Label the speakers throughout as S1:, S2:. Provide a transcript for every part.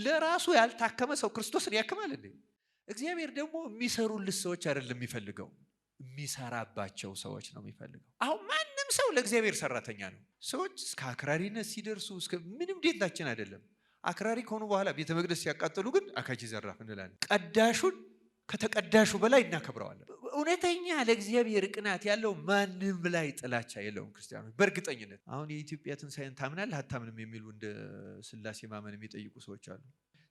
S1: ለራሱ ያልታከመ ሰው ክርስቶስን ያክማል እንዴ? እግዚአብሔር ደግሞ የሚሰሩልህ ሰዎች አይደለም የሚፈልገው፣ የሚሰራባቸው ሰዎች ነው የሚፈልገው። አሁን ማንም ሰው ለእግዚአብሔር ሰራተኛ ነው። ሰዎች እስከ አክራሪነት ሲደርሱ እስከ ምንም ዴታችን አይደለም። አክራሪ ከሆኑ በኋላ ቤተ መቅደስ ሲያቃጥሉ ግን አካጂ ዘራፍ እንላለን። ቀዳሹን ከተቀዳሹ በላይ እናከብረዋለን። እውነተኛ ለእግዚአብሔር ቅናት ያለው ማንም ላይ ጥላቻ የለውም። ክርስቲያኖች በእርግጠኝነት አሁን የኢትዮጵያ ትንሣኤን ታምናለህ አታምንም የሚሉ እንደ ስላሴ ማመን የሚጠይቁ ሰዎች አሉ።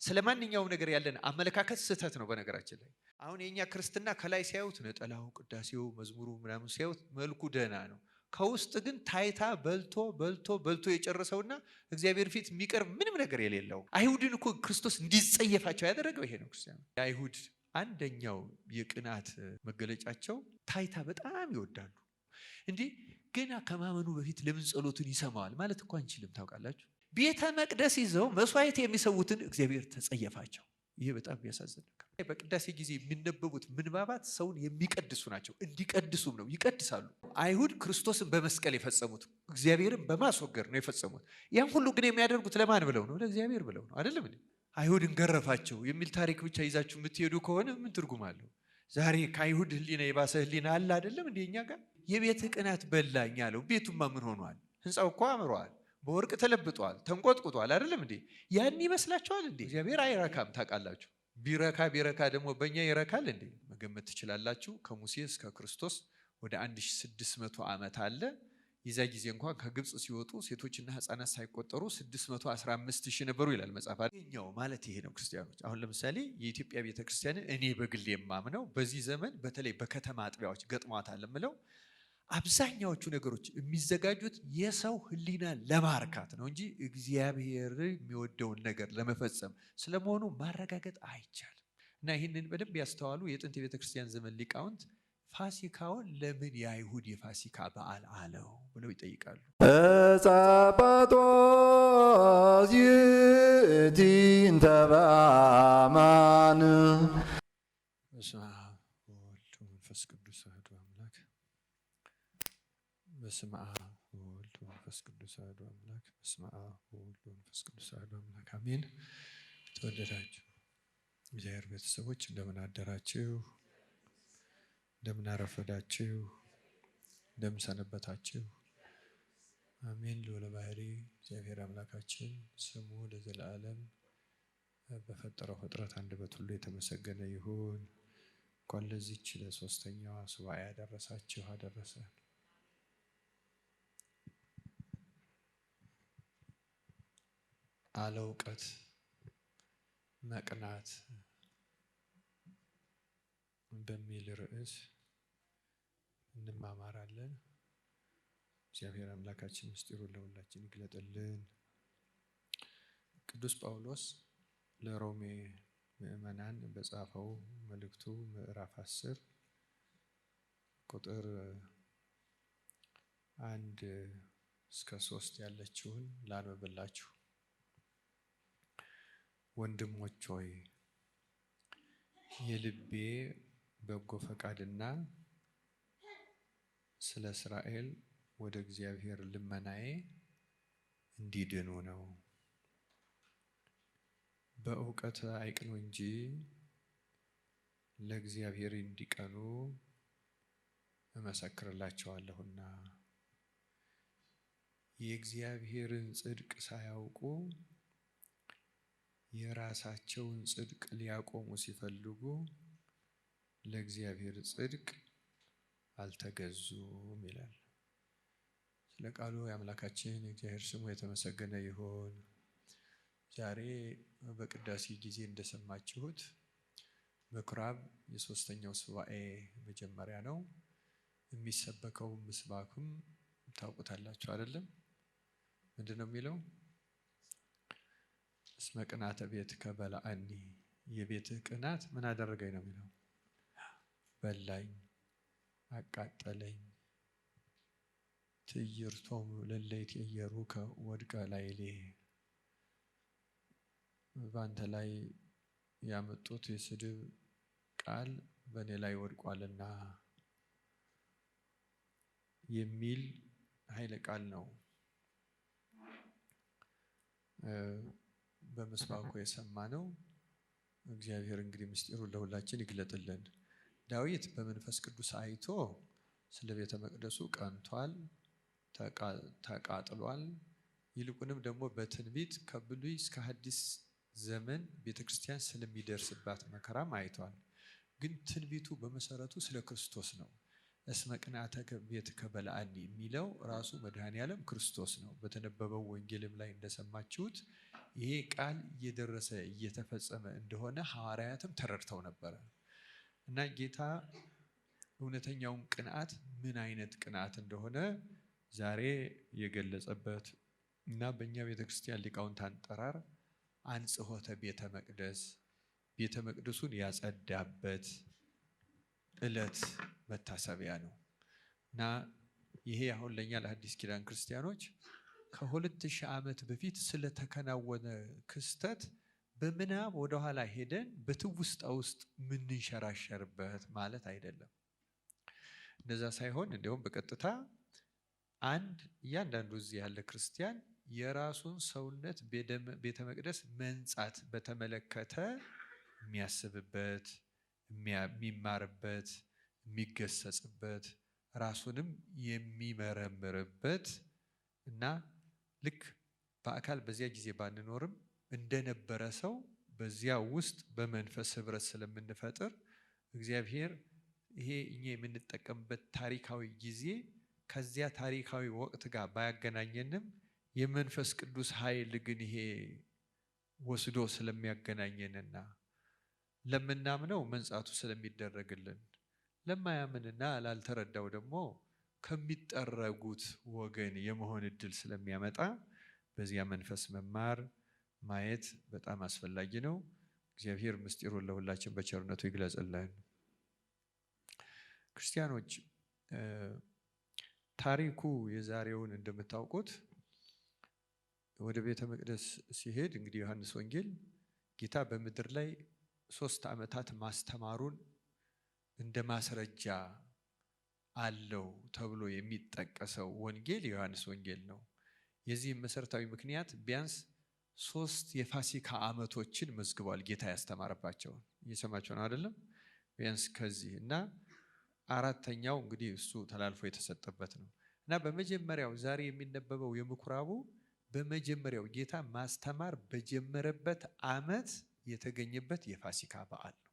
S1: ስለ ማንኛውም ነገር ያለን አመለካከት ስህተት ነው። በነገራችን ላይ አሁን የኛ ክርስትና ከላይ ሲያዩት ነጠላው፣ ቅዳሴው፣ መዝሙሩ ምናምን ሲያዩት መልኩ ደህና ነው። ከውስጥ ግን ታይታ በልቶ በልቶ በልቶ የጨረሰውና እግዚአብሔር ፊት የሚቀርብ ምንም ነገር የሌለው አይሁድን እኮ ክርስቶስ እንዲጸየፋቸው ያደረገው ይሄ ነው። ክርስቲያኖች የአይሁድ አንደኛው የቅናት መገለጫቸው ታይታ በጣም ይወዳሉ። እንዲህ ገና ከማመኑ በፊት ለምን ጸሎቱን ይሰማዋል ማለት እኮ አንችልም። ታውቃላችሁ፣ ቤተ መቅደስ ይዘው መስዋዕት የሚሰዉትን እግዚአብሔር ተጸየፋቸው። ይሄ በጣም የሚያሳዝን ነገር። በቅዳሴ ጊዜ የሚነበቡት ምንባባት ሰውን የሚቀድሱ ናቸው። እንዲቀድሱም ነው፣ ይቀድሳሉ። አይሁድ ክርስቶስን በመስቀል የፈጸሙት እግዚአብሔርን በማስወገድ ነው የፈጸሙት። ያን ሁሉ ግን የሚያደርጉት ለማን ብለው ነው? ለእግዚአብሔር ብለው ነው። አይደለም እንዴ? አይሁድን ገረፋቸው የሚል ታሪክ ብቻ ይዛችሁ የምትሄዱ ከሆነ ምን ትርጉም አለው? ዛሬ ከአይሁድ ሕሊና የባሰ ሕሊና አለ አይደለም እንዴ? እኛ ጋር የቤት ቅናት በላኝ አለው። ቤቱማ ምን ሆኗል? ህንፃው እኮ አምሯል፣ በወርቅ ተለብጧል፣ ተንቆጥቁጧል። አይደለም እንዴ? ያን ይመስላችኋል እንዴ? እግዚአብሔር አይረካም። ታውቃላችሁ፣ ቢረካ ደግሞ በእኛ ይረካል እንዴ? መገመት ትችላላችሁ። ከሙሴ እስከ ክርስቶስ ወደ 1600 ዓመት አለ። የዛ ጊዜ እንኳን ከግብፅ ሲወጡ ሴቶችና ህፃናት ሳይቆጠሩ 615 ሺህ ነበሩ ይላል መጽሐፍ። ይሄኛው ማለት ይሄ ነው። ክርስቲያኖች አሁን ለምሳሌ የኢትዮጵያ ቤተክርስቲያንን እኔ በግል የማምነው በዚህ ዘመን በተለይ በከተማ አጥቢያዎች ገጥሟታል የምለው አብዛኛዎቹ ነገሮች የሚዘጋጁት የሰው ህሊና ለማርካት ነው እንጂ እግዚአብሔር የሚወደውን ነገር ለመፈጸም ስለመሆኑ ማረጋገጥ አይቻልም። እና ይህንን በደንብ ያስተዋሉ የጥንት የቤተክርስቲያን ዘመን ሊቃውንት ፋሲካውን ለምን የአይሁድ የፋሲካ በዓል አለው ብለው ይጠይቃሉ።
S2: ጸጳጦስ ይእቲንተ በአማን
S1: በስመ አብ ወወልድ ወመንፈስ ቅዱስ አሐዱ አምላክ። በስመ አብ ወወልድ ወመንፈስ ቅዱስ አሐዱ አምላክ። በስመ አብ ወወልድ ወመንፈስ ቅዱስ አሐዱ አምላክ አሜን። ተወደዳችሁ እግዚአብሔር ቤተሰቦች እንደምን አደራችሁ? እንደምን አረፈዳችሁ? እንደምን ሰነበታችሁ? አሜን። ልዑለ ባሕርይ እግዚአብሔር አምላካችን ስሙ ለዘላለም በፈጠረው ፍጥረት አንደበት ሁሉ የተመሰገነ ይሁን። እንኳን ለዚች ለሶስተኛዋ ሱባኤ ያደረሳችሁ አደረሰን። አለ እውቀት መቅናት በሚል ርዕስ እንማማራለን። እግዚአብሔር አምላካችን ምስጢሩን ለሁላችን ይግለጥልን። ቅዱስ ጳውሎስ ለሮሜ ምዕመናን በጻፈው መልእክቱ ምዕራፍ 10 ቁጥር 1 እስከ 3 ያለችውን ላንብብላችሁ። ወንድሞች ሆይ የልቤ በጎ ፈቃድና ስለ እስራኤል ወደ እግዚአብሔር ልመናዬ እንዲድኑ ነው። በእውቀት አይቅኑ እንጂ ለእግዚአብሔር እንዲቀኑ እመሰክርላቸዋለሁና። የእግዚአብሔርን ጽድቅ ሳያውቁ የራሳቸውን ጽድቅ ሊያቆሙ ሲፈልጉ ለእግዚአብሔር ጽድቅ አልተገዙም ይላል። ስለ ቃሉ የአምላካችን የእግዚአብሔር ስሙ የተመሰገነ ይሁን። ዛሬ በቅዳሴ ጊዜ እንደሰማችሁት ምኩራብ የሶስተኛው ሱባኤ መጀመሪያ ነው። የሚሰበከው ምስባክም ታውቁታላችሁ አይደለም? ምንድን ነው የሚለው? እስመ ቅንዓተ ቤትከ በልዐኒ፣ የቤትህ ቅናት ምን አደረገኝ ነው የሚለው። በላኝ፣ አቃጠለኝ። ትዕይርቶሙ ለእለ ይትዔየሩከ ወድቀ ላዕሌ፣ በአንተ ላይ ያመጡት የስድብ ቃል በእኔ ላይ ወድቋልና የሚል ኃይለ ቃል ነው። በምስባኩ የሰማነው እግዚአብሔር እንግዲህ ምስጢሩን ለሁላችን ይግለጥልን። ዳዊት በመንፈስ ቅዱስ አይቶ ስለ ቤተ መቅደሱ ቀንቷል፣ ተቃጥሏል። ይልቁንም ደግሞ በትንቢት ከብሉይ እስከ ሐዲስ ዘመን ቤተ ክርስቲያን ስለሚደርስባት መከራም አይቷል። ግን ትንቢቱ በመሰረቱ ስለ ክርስቶስ ነው። እስመ ቅንዓተከ ቤትከ በልዐኒ የሚለው ራሱ መድኃኔዓለም ክርስቶስ ነው። በተነበበው ወንጌልም ላይ እንደሰማችሁት ይሄ ቃል እየደረሰ እየተፈጸመ እንደሆነ ሐዋርያትም ተረድተው ነበረ እና ጌታ እውነተኛውን ቅንዓት ምን አይነት ቅንዓት እንደሆነ ዛሬ የገለጸበት እና በእኛ ቤተ ክርስቲያን ሊቃውንት አጠራር አንጽሖተ ቤተ መቅደስ ቤተ መቅደሱን ያጸዳበት ዕለት መታሰቢያ ነው እና ይሄ አሁን ለኛ ለአዲስ ኪዳን ክርስቲያኖች ከ2000 ዓመት በፊት ስለተከናወነ ክስተት በምናብ ወደ ኋላ ሄደን በትውስጣ ውስጥ ምንንሸራሸርበት ማለት አይደለም። እንደዛ ሳይሆን እንዲሁም በቀጥታ እያንዳንዱ እዚህ ያለ ክርስቲያን የራሱን ሰውነት ቤተ መቅደስ መንጻት በተመለከተ የሚያስብበት፣ የሚማርበት፣ የሚገሰጽበት፣ ራሱንም የሚመረምርበት እና ልክ በአካል በዚያ ጊዜ ባንኖርም እንደነበረ ሰው በዚያ ውስጥ በመንፈስ ህብረት ስለምንፈጥር እግዚአብሔር ይሄ እኛ የምንጠቀምበት ታሪካዊ ጊዜ ከዚያ ታሪካዊ ወቅት ጋር ባያገናኘንም የመንፈስ ቅዱስ ኃይል ግን ይሄ ወስዶ ስለሚያገናኘንና ለምናምነው መንጻቱ ስለሚደረግልን ለማያምንና ላልተረዳው ደግሞ ከሚጠረጉት ወገን የመሆን እድል ስለሚያመጣ በዚያ መንፈስ መማር ማየት በጣም አስፈላጊ ነው። እግዚአብሔር ምስጢሩን ለሁላችን በቸርነቱ ይግለጽልን። ክርስቲያኖች ታሪኩ የዛሬውን እንደምታውቁት ወደ ቤተ መቅደስ ሲሄድ እንግዲህ ዮሐንስ ወንጌል ጌታ በምድር ላይ 3 ዓመታት ማስተማሩን እንደ ማስረጃ አለው ተብሎ የሚጠቀሰው ወንጌል የዮሐንስ ወንጌል ነው። የዚህም መሰረታዊ ምክንያት ቢያንስ 3 የፋሲካ ዓመቶችን መዝግቧል ጌታ ያስተማረባቸውን። እየሰማችሁ ነው አይደለም? ቢያንስ ከዚህ እና 4ኛው እንግዲህ እሱ ተላልፎ የተሰጠበት ነው እና በመጀመሪያው ዛሬ የሚነበበው የምኩራቡ በመጀመሪያው ጌታ ማስተማር በጀመረበት ዓመት የተገኘበት የፋሲካ በዓል ነው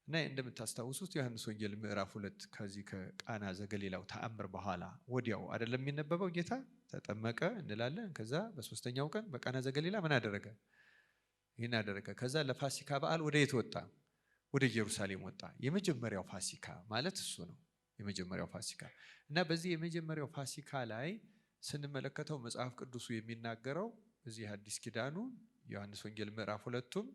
S1: እና እንደምታስታውሱት ዮሐንስ ወንጌል ምዕራፍ 2 ከዚህ ከቃና ዘገሊላው ተአምር በኋላ ወዲያው አይደለም የሚነበበው ጌታ ተጠመቀ እንላለን። ከዛ በ3ኛው ቀን በቃና ዘገሊላ ምን አደረገ? ይህን አደረገ። ከዛ ለፋሲካ በዓል ወደ የት ወጣ? ወደ ኢየሩሳሌም ወጣ። የመጀመሪያው ፋሲካ ማለት እሱ ነው። የመጀመሪያው ፋሲካ እና በዚህ የመጀመሪያው ፋሲካ ላይ ስንመለከተው መጽሐፍ ቅዱሱ የሚናገረው እዚህ አዲስ ኪዳኑ ዮሐንስ ወንጌል ምዕራፍ 2ቱም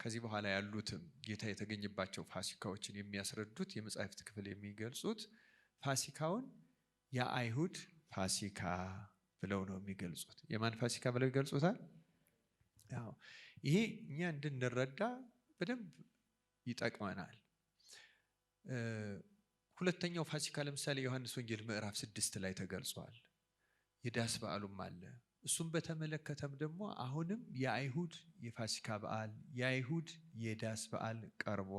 S1: ከዚህ በኋላ ያሉትም ጌታ የተገኘባቸው ፋሲካዎችን የሚያስረዱት የመጽሐፍት ክፍል የሚገልጹት ፋሲካውን የአይሁድ ፋሲካ ብለው ነው የሚገልጹት። የማን ፋሲካ ብለው ይገልጹታል? ይሄ እኛ እንድንረዳ በደንብ ይጠቅመናል። ሁለተኛው ፋሲካ ለምሳሌ ዮሐንስ ወንጌል ምዕራፍ 6 ላይ ተገልጿል። የዳስ በዓሉም አለ። እሱም በተመለከተም ደግሞ አሁንም የአይሁድ የፋሲካ በዓል የአይሁድ የዳስ በዓል ቀርቦ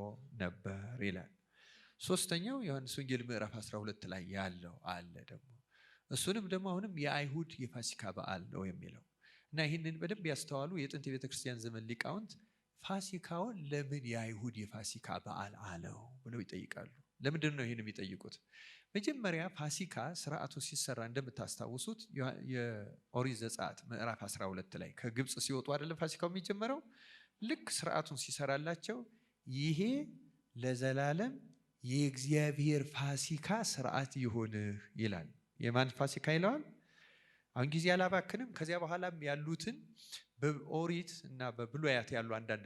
S1: ነበር ይላል። 3ኛው ዮሐንስ ወንጌል ምዕራፍ 12 ላይ ያለው አለ ደግሞ እሱንም ደግሞ አሁንም የአይሁድ የፋሲካ በዓል ነው የሚለው እና ይህንን በደንብ ያስተዋሉ የጥንት የቤተ ክርስቲያን ዘመን ሊቃውንት ፋሲካውን ለምን የአይሁድ የፋሲካ በዓል አለው ብለው ይጠይቃሉ። ለምንድን ነው ይህን የሚጠይቁት? መጀመሪያ ፋሲካ ስርዓቱ ሲሰራ እንደምታስታውሱት የኦሪት ዘጸአት ምዕራፍ 12 ላይ ከግብፅ ሲወጡ አይደለም ፋሲካው የሚጀመረው። ልክ ስርዓቱን ሲሰራላቸው ይሄ ለዘላለም የእግዚአብሔር ፋሲካ ስርዓት ይሁንህ ይላል። የማን ፋሲካ ይለዋል? አሁን ጊዜ አላባክንም። ከዚያ በኋላም ያሉትን በኦሪት እና በብሉያት ያሉ አንዳንድ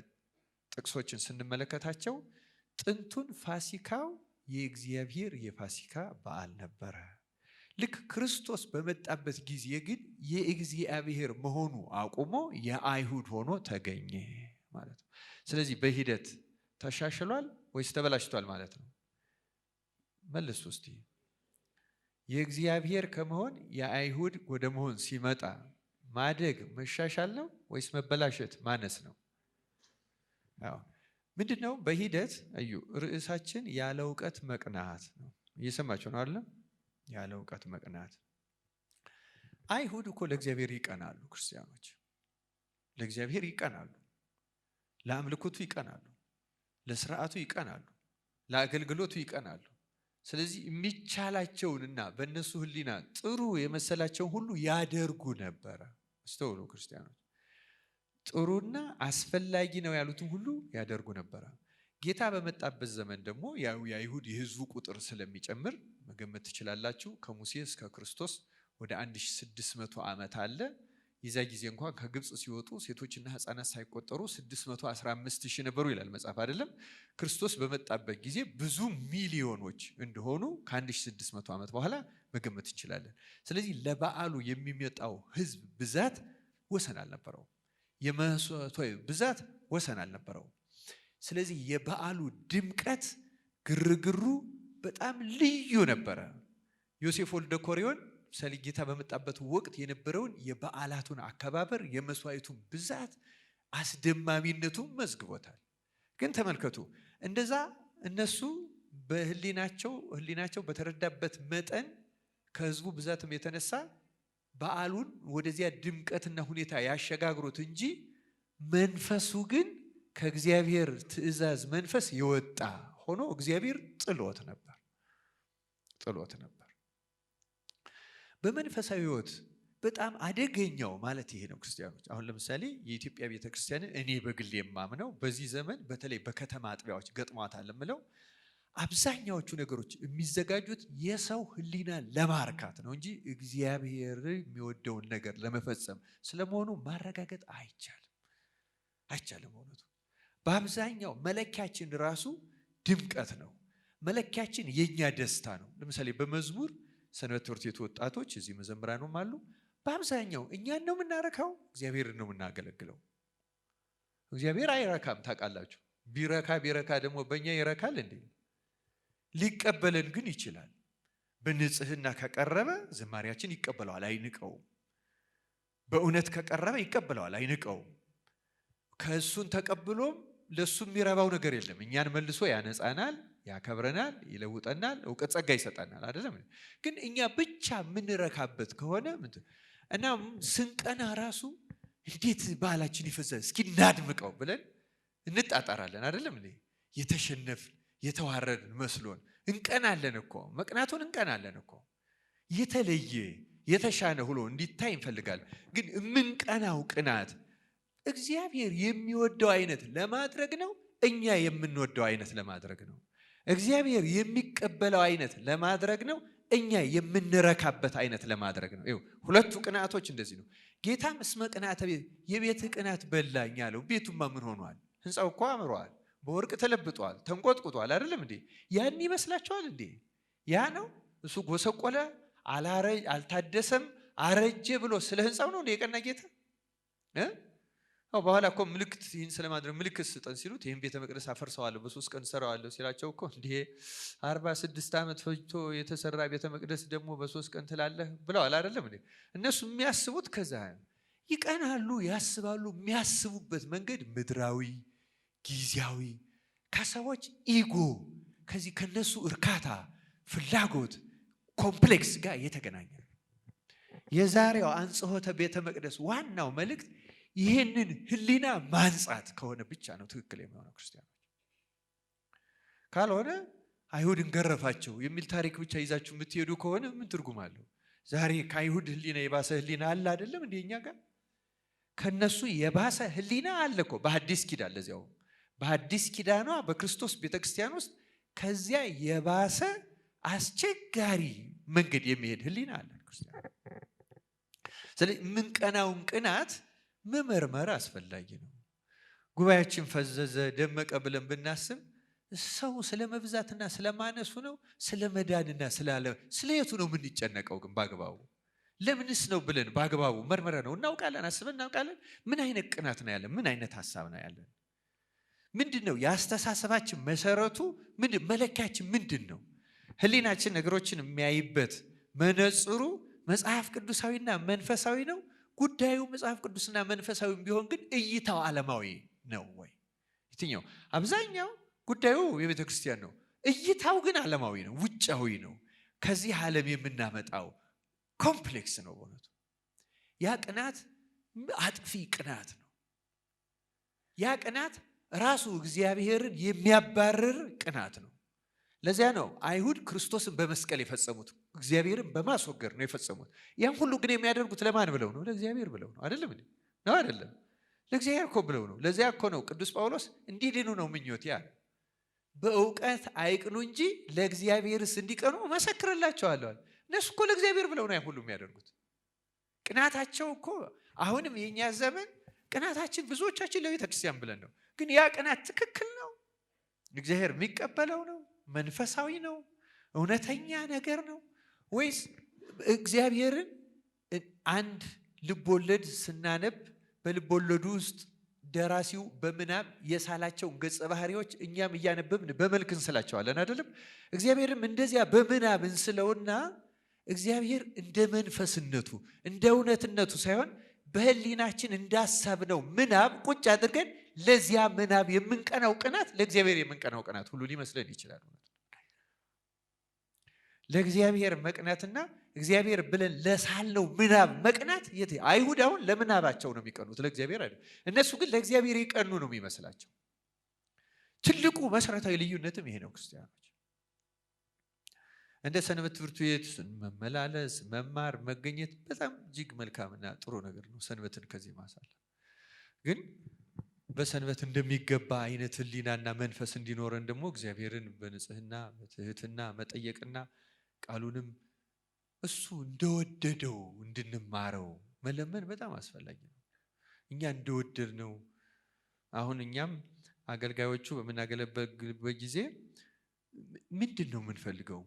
S1: ጥቅሶችን ስንመለከታቸው ጥንቱን ፋሲካው የእግዚአብሔር የፋሲካ በዓል ነበረ። ልክ ክርስቶስ በመጣበት ጊዜ ግን የእግዚአብሔር መሆኑ አቁሞ የአይሁድ ሆኖ ተገኘ ማለት ነው። ስለዚህ በሂደት ተሻሽሏል ወይስ ተበላሽቷል ማለት ነው? መልሱ እስቲ። የእግዚአብሔር ከመሆን የአይሁድ ወደ መሆን ሲመጣ ማደግ መሻሻል ነው ወይስ መበላሸት ማነስ ነው? አዎ ምንድነው? በሂደት እዩ ርዕሳችን ያለ እውቀት መቅናት ነው። እየሰማችሁ ነው አይደል? ያለ እውቀት መቅናት። አይሁድ እኮ ለእግዚአብሔር ይቀናሉ። ክርስቲያኖች ለእግዚአብሔር ይቀናሉ፣ ለአምልኮቱ ይቀናሉ፣ ለስርዓቱ ይቀናሉ፣ ለአገልግሎቱ ይቀናሉ። ስለዚህ የሚቻላቸውንና በእነሱ ሕሊና ጥሩ የመሰላቸውን ሁሉ ያደርጉ ነበረ። አስተውሉ ክርስቲያኖች፣ ጥሩና አስፈላጊ ነው ያሉትን ሁሉ ያደርጉ ነበረ። ጌታ በመጣበት ዘመን ደግሞ የአይሁድ የሕዝቡ ቁጥር ስለሚጨምር መገመት ትችላላችሁ። ከሙሴ እስከ ክርስቶስ ወደ 1600 ዓመት አለ። የዛ ጊዜ እንኳን ከግብፅ ሲወጡ ሴቶችና ሕፃናት ሳይቆጠሩ 615,000 ነበሩ ይላል መጽሐፍ አይደለም? ክርስቶስ በመጣበት ጊዜ ብዙ ሚሊዮኖች እንደሆኑ ከ1600 ዓመት በኋላ መገመት እንችላለን። ስለዚህ ለበዓሉ የሚመጣው ሕዝብ ብዛት ወሰን አልነበረው። የመስዋዕቱ ብዛት ወሰን አልነበረው። ስለዚህ የበዓሉ ድምቀት፣ ግርግሩ በጣም ልዩ ነበረ። ዮሴፍ ወልደ ኮሪዮን ምሳሌ ጌታ በመጣበት ወቅት የነበረውን የበዓላቱን አከባበር፣ የመስዋዕቱን ብዛት፣ አስደማሚነቱን መዝግቦታል። ግን ተመልከቱ፣ እንደዛ እነሱ በህሊናቸው በተረዳበት መጠን ከህዝቡ ብዛትም የተነሳ በዓሉን ወደዚያ ድምቀትና ሁኔታ ያሸጋግሩት እንጂ መንፈሱ ግን ከእግዚአብሔር ትእዛዝ መንፈስ የወጣ ሆኖ እግዚአብሔር ጥሎት ነበር። በመንፈሳዊ ሕይወት በጣም አደገኛው ማለት ይሄ ነው ክርስቲያኖች። አሁን ለምሳሌ የኢትዮጵያ ቤተክርስቲያንን እኔ በግል የማምነው በዚህ ዘመን በተለይ በከተማ አጥቢያዎች ገጥሟታል የምለው አብዛኛዎቹ ነገሮች የሚዘጋጁት የሰው ሕሊና ለማርካት ነው እንጂ እግዚአብሔር የሚወደውን ነገር ለመፈጸም ስለመሆኑ ማረጋገጥ አይቻልም። እውነቱ በአብዛኛው መለኪያችን ራሱ ድምቀት ነው። መለኪያችን የኛ ደስታ ነው። ለምሳሌ በመዝሙር ሰንበት ትምህርት ቤት ወጣቶች እዚህ መዘምራኑም አሉ። በአብዛኛው እኛን ነው የምናረካው፣ እግዚአብሔርን ነው የምናገለግለው። እግዚአብሔር አይረካም ታውቃላችሁ። ቢረካ ደግሞ በእኛ ይረካል እንዴ? ሊቀበለን ግን ይችላል። በንጽህና ከቀረበ ዝማሪያችን ይቀበለዋል፣ አይንቀውም። በእውነት ከቀረበ ይቀበለዋል፣ አይንቀውም። ከእሱን ተቀብሎም ለሱ የሚረባው ነገር የለም። እኛን መልሶ ያነጻናል፣ ያከብረናል፣ ይለውጠናል፣ እውቀት ጸጋ ይሰጣናል አይደለም? ግን እኛ ብቻ የምንረካበት ከሆነ እና ስንቀና ራሱ እንዴት ባህላችን ይፈዛል እስኪ እናድምቀው ብለን እንጣጣራለን አይደለም? የተሸነፍን የተዋረድን መስሎን እንቀናለን እኮ። መቅናቱን እንቀናለን እኮ። የተለየ የተሻለ ሆኖ እንዲታይ እንፈልጋለን። ግን የምንቀናው ቅናት እግዚአብሔር የሚወደው አይነት ለማድረግ ነው፣ እኛ የምንወደው አይነት ለማድረግ ነው። እግዚአብሔር የሚቀበለው አይነት ለማድረግ ነው፣ እኛ የምንረካበት አይነት ለማድረግ ነው። ይኸው ሁለቱ ቅናቶች እንደዚህ ነው። ጌታም እስመ ቅንዓተ የቤትህ ቅናት በላኝ አለው። ቤቱማ ምን ሆኗል? ህንፃው እኮ አምሯል፣ በወርቅ ተለብጧል፣ ተንቆጥቁጧል አይደለም እንዴ? ያን ይመስላችኋል እንዴ? ያ ነው እሱ ጎሰቆለ፣ አልታደሰም፣ አረጀ ብሎ ስለ ህንፃው ነው የቀና ጌታ? በኋላ እኮ ምልክት ይህን ስለማድረግ ምልክት ስጠን ሲሉት ይህን ቤተ መቅደስ አፈርሰዋለሁ በ3 ቀን ሰራዋለሁ ሲላቸው እኮ እንዴ 46 ዓመት ፈጅቶ የተሰራ ቤተ መቅደስ ደግሞ በ3 ቀን ትላለህ ብለዋል አይደለም እንዴ? እነሱ የሚያስቡት ከዛ ይቀናሉ፣ ያስባሉ። የሚያስቡበት መንገድ ምድራዊ፣ ጊዜያዊ፣ ከሰዎች ኢጎ፣ ከዚህ ከነሱ እርካታ፣ ፍላጎት፣ ኮምፕሌክስ ጋር የተገናኘ። የዛሬው አንጽሖተ ቤተ መቅደስ ዋናው መልእክት ይህንን ህሊና ማንጻት ከሆነ ብቻ ነው ትክክል የሚሆነው ክርስቲያኖች። ካልሆነ አይሁድን ገረፋቸው የሚል ታሪክ ብቻ ይዛችሁ የምትሄዱ ከሆነ ምን ትርጉም አለው? ዛሬ ከአይሁድ ህሊና የባሰ ህሊና አለ አይደለም እንዴ? እኛ ጋር ከነሱ የባሰ ህሊና አለ እኮ በሐዲስ ኪዳን። ለዚያው በሐዲስ ኪዳኗ በክርስቶስ ቤተክርስቲያን ውስጥ ከዚያ የባሰ አስቸጋሪ መንገድ የሚሄድ ህሊና አለ ክርስቲያን። ስለዚህ የምንቀናውን ቅናት መመርመር አስፈላጊ ነው። ጉባኤያችን ፈዘዘ ደመቀ ብለን ብናስብ ሰው ስለ መብዛትና ስለ ማነሱ ነው? ስለ መዳንና ስለ የቱ ነው የምንጨነቀው? ግን በአግባቡ ለምንስ ነው ብለን በአግባቡ መርመረ ነው እናውቃለን፣ አስበን እናውቃለን። ምን አይነት ቅናት ነው ያለን? ምን አይነት ሀሳብ ነው ያለን? ምንድን ነው የአስተሳሰባችን መሰረቱ? መለኪያችን ምንድን ነው? ህሊናችን ነገሮችን የሚያይበት መነጽሩ መጽሐፍ ቅዱሳዊና መንፈሳዊ ነው ጉዳዩ መጽሐፍ ቅዱስና መንፈሳዊም ቢሆን ግን እይታው ዓለማዊ ነው ወይ? የትኛው? አብዛኛው ጉዳዩ የቤተ ክርስቲያን ነው። እይታው ግን ዓለማዊ ነው፣ ውጫዊ ነው። ከዚህ ዓለም የምናመጣው ኮምፕሌክስ ነው በእውነቱ። ያ ቅናት አጥፊ ቅናት ነው። ያ ቅናት ራሱ እግዚአብሔርን የሚያባርር ቅናት ነው። ለዚያ ነው አይሁድ ክርስቶስን በመስቀል የፈጸሙት፣ እግዚአብሔርን በማስወገድ ነው የፈጸሙት። ያን ሁሉ ግን የሚያደርጉት ለማን ብለው ነው? ለእግዚአብሔር ብለው ነው። አይደለም እንዴ? ነው አይደለም? ለእግዚአብሔር እኮ ብለው ነው። ለዚያ እኮ ነው ቅዱስ ጳውሎስ እንዲድኑ ነው ምኞቴ ያለ። በእውቀት አይቅኑ እንጂ ለእግዚአብሔርስ እንዲቀኑ እመሰክርላቸዋለሁ። እነሱ እኮ ለእግዚአብሔር ብለው ነው ያን ሁሉ የሚያደርጉት። ቅናታቸው እኮ አሁንም የኛ ዘመን ቅናታችን ብዙዎቻችን ለቤተ ክርስቲያን ብለን ነው። ግን ያ ቅናት ትክክል ነው? እግዚአብሔር የሚቀበለው ነው? መንፈሳዊ ነው? እውነተኛ ነገር ነው? ወይስ እግዚአብሔርን አንድ ልቦለድ ስናነብ በልቦለዱ ውስጥ ደራሲው በምናብ የሳላቸውን ገጸ ባህሪዎች እኛም እያነበብን በመልክ እንስላቸዋለን አይደለም? እግዚአብሔርም እንደዚያ በምናብ እንስለውና እግዚአብሔር እንደ መንፈስነቱ እንደ እውነትነቱ ሳይሆን በህሊናችን እንዳሳብነው ምናብ ቁጭ አድርገን ለዚያ ምናብ የምንቀናው ቅናት ለእግዚአብሔር የምንቀናው ቅናት ሁሉ ሊመስለን ይችላል። ለእግዚአብሔር መቅናትና እግዚአብሔር ብለን ለሳልነው ምናብ መቅናት የት? አይሁድ አሁን ለምናባቸው ነው የሚቀኑት፣ ለእግዚአብሔር አይደል። እነሱ ግን ለእግዚአብሔር የቀኑ ነው የሚመስላቸው። ትልቁ መሰረታዊ ልዩነትም ይሄ ነው። ክርስቲያኖች እንደ ሰንበት ትምህርት ቤት መመላለስ፣ መማር፣ መገኘት በጣም እጅግ መልካምና ጥሩ ነገር ነው። ሰንበትን ከዚህ ማሳለፍ ግን በሰንበት እንደሚገባ አይነት ህሊናና መንፈስ እንዲኖረን ደግሞ እግዚአብሔርን በንጽህና በትህትና መጠየቅና ቃሉንም እሱ እንደወደደው እንድንማረው መለመን በጣም አስፈላጊ ነው። እኛ እንደወደድ ነው። አሁን እኛም አገልጋዮቹ በምናገለግልበት ጊዜ ምንድን ነው የምንፈልገው?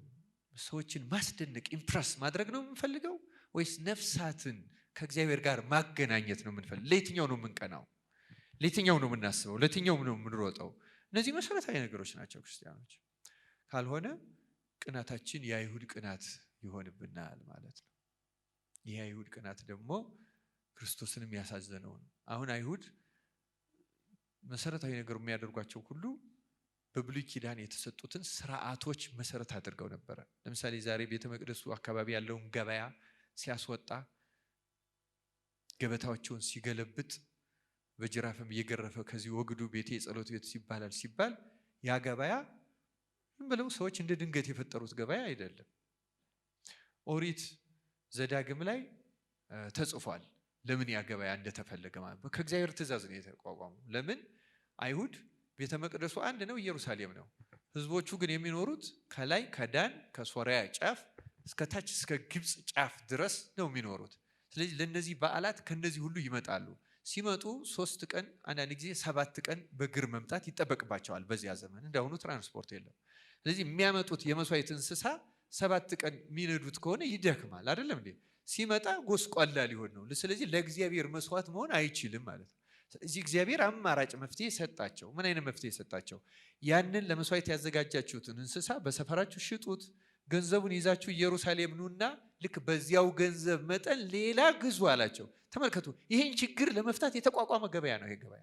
S1: ሰዎችን ማስደነቅ ኢምፕረስ ማድረግ ነው የምንፈልገው? ወይስ ነፍሳትን ከእግዚአብሔር ጋር ማገናኘት ነው የምንፈልገው? ለየትኛው ነው የምንቀናው? ለየትኛው ነው የምናስበው? ለየትኛው ነው የምንሮጠው? እነዚህ መሰረታዊ ነገሮች ናቸው ክርስቲያኖች። ካልሆነ ቅናታችን የአይሁድ ቅናት ይሆንብናል ማለት ነው። ይህ የአይሁድ ቅናት ደግሞ ክርስቶስንም ያሳዘነው ነው። አሁን አይሁድ መሰረታዊ ነገር የሚያደርጓቸው ሁሉ በብሉይ ኪዳን የተሰጡትን ስርዓቶች መሰረት አድርገው ነበረ። ለምሳሌ ዛሬ ቤተ መቅደሱ አካባቢ ያለውን ገበያ ሲያስወጣ ገበታዎችን ሲገለብጥ በጅራፍም እየገረፈ ከዚህ ወግዱ ቤቴ የጸሎት ቤት ይባላል ሲባል ያ ገበያ ብለው ሰዎች እንደ ድንገት የፈጠሩት ገበያ አይደለም። ኦሪት ዘዳግም ላይ ተጽፏል ለምን ያ ገበያ እንደተፈለገ ማለት ነው። ከእግዚአብሔር ትእዛዝ ነው የተቋቋመው። ለምን? አይሁድ ቤተ መቅደሱ አንድ ነው፣ ኢየሩሳሌም ነው። ህዝቦቹ ግን የሚኖሩት ከላይ ከዳን ከሶሪያ ጫፍ እስከ ታች እስከ ግብፅ ጫፍ ድረስ ነው የሚኖሩት። ስለዚህ ለነዚህ በዓላት ከነዚህ ሁሉ ይመጣሉ። ሲመጡ 3 ቀን አንዳንድ ጊዜ 7 ቀን በእግር መምጣት ይጠበቅባቸዋል። በዚያ ዘመን እንዳሁኑ ትራንስፖርት የለም። ስለዚህ የሚያመጡት የመስዋዕት እንስሳ 7 ቀን የሚነዱት ከሆነ ይደክማል አይደለም እንዴ? ሲመጣ ጎስቋላ ሊሆን ነው። ስለዚህ ለእግዚአብሔር መስዋዕት መሆን አይችልም ማለት ነው። ስለዚህ እግዚአብሔር አማራጭ መፍትሄ ሰጣቸው። ምን አይነት መፍትሄ ሰጣቸው? ያንን ለመስዋዕት ያዘጋጃችሁትን እንስሳ በሰፈራችሁ ሽጡት፣ ገንዘቡን ይዛችሁ ኢየሩሳሌም ኑና ልክ በዚያው ገንዘብ መጠን ሌላ ግዙ አላቸው። ተመልከቱ፣ ይህን ችግር ለመፍታት የተቋቋመ ገበያ ነው። ይሄ ገበያ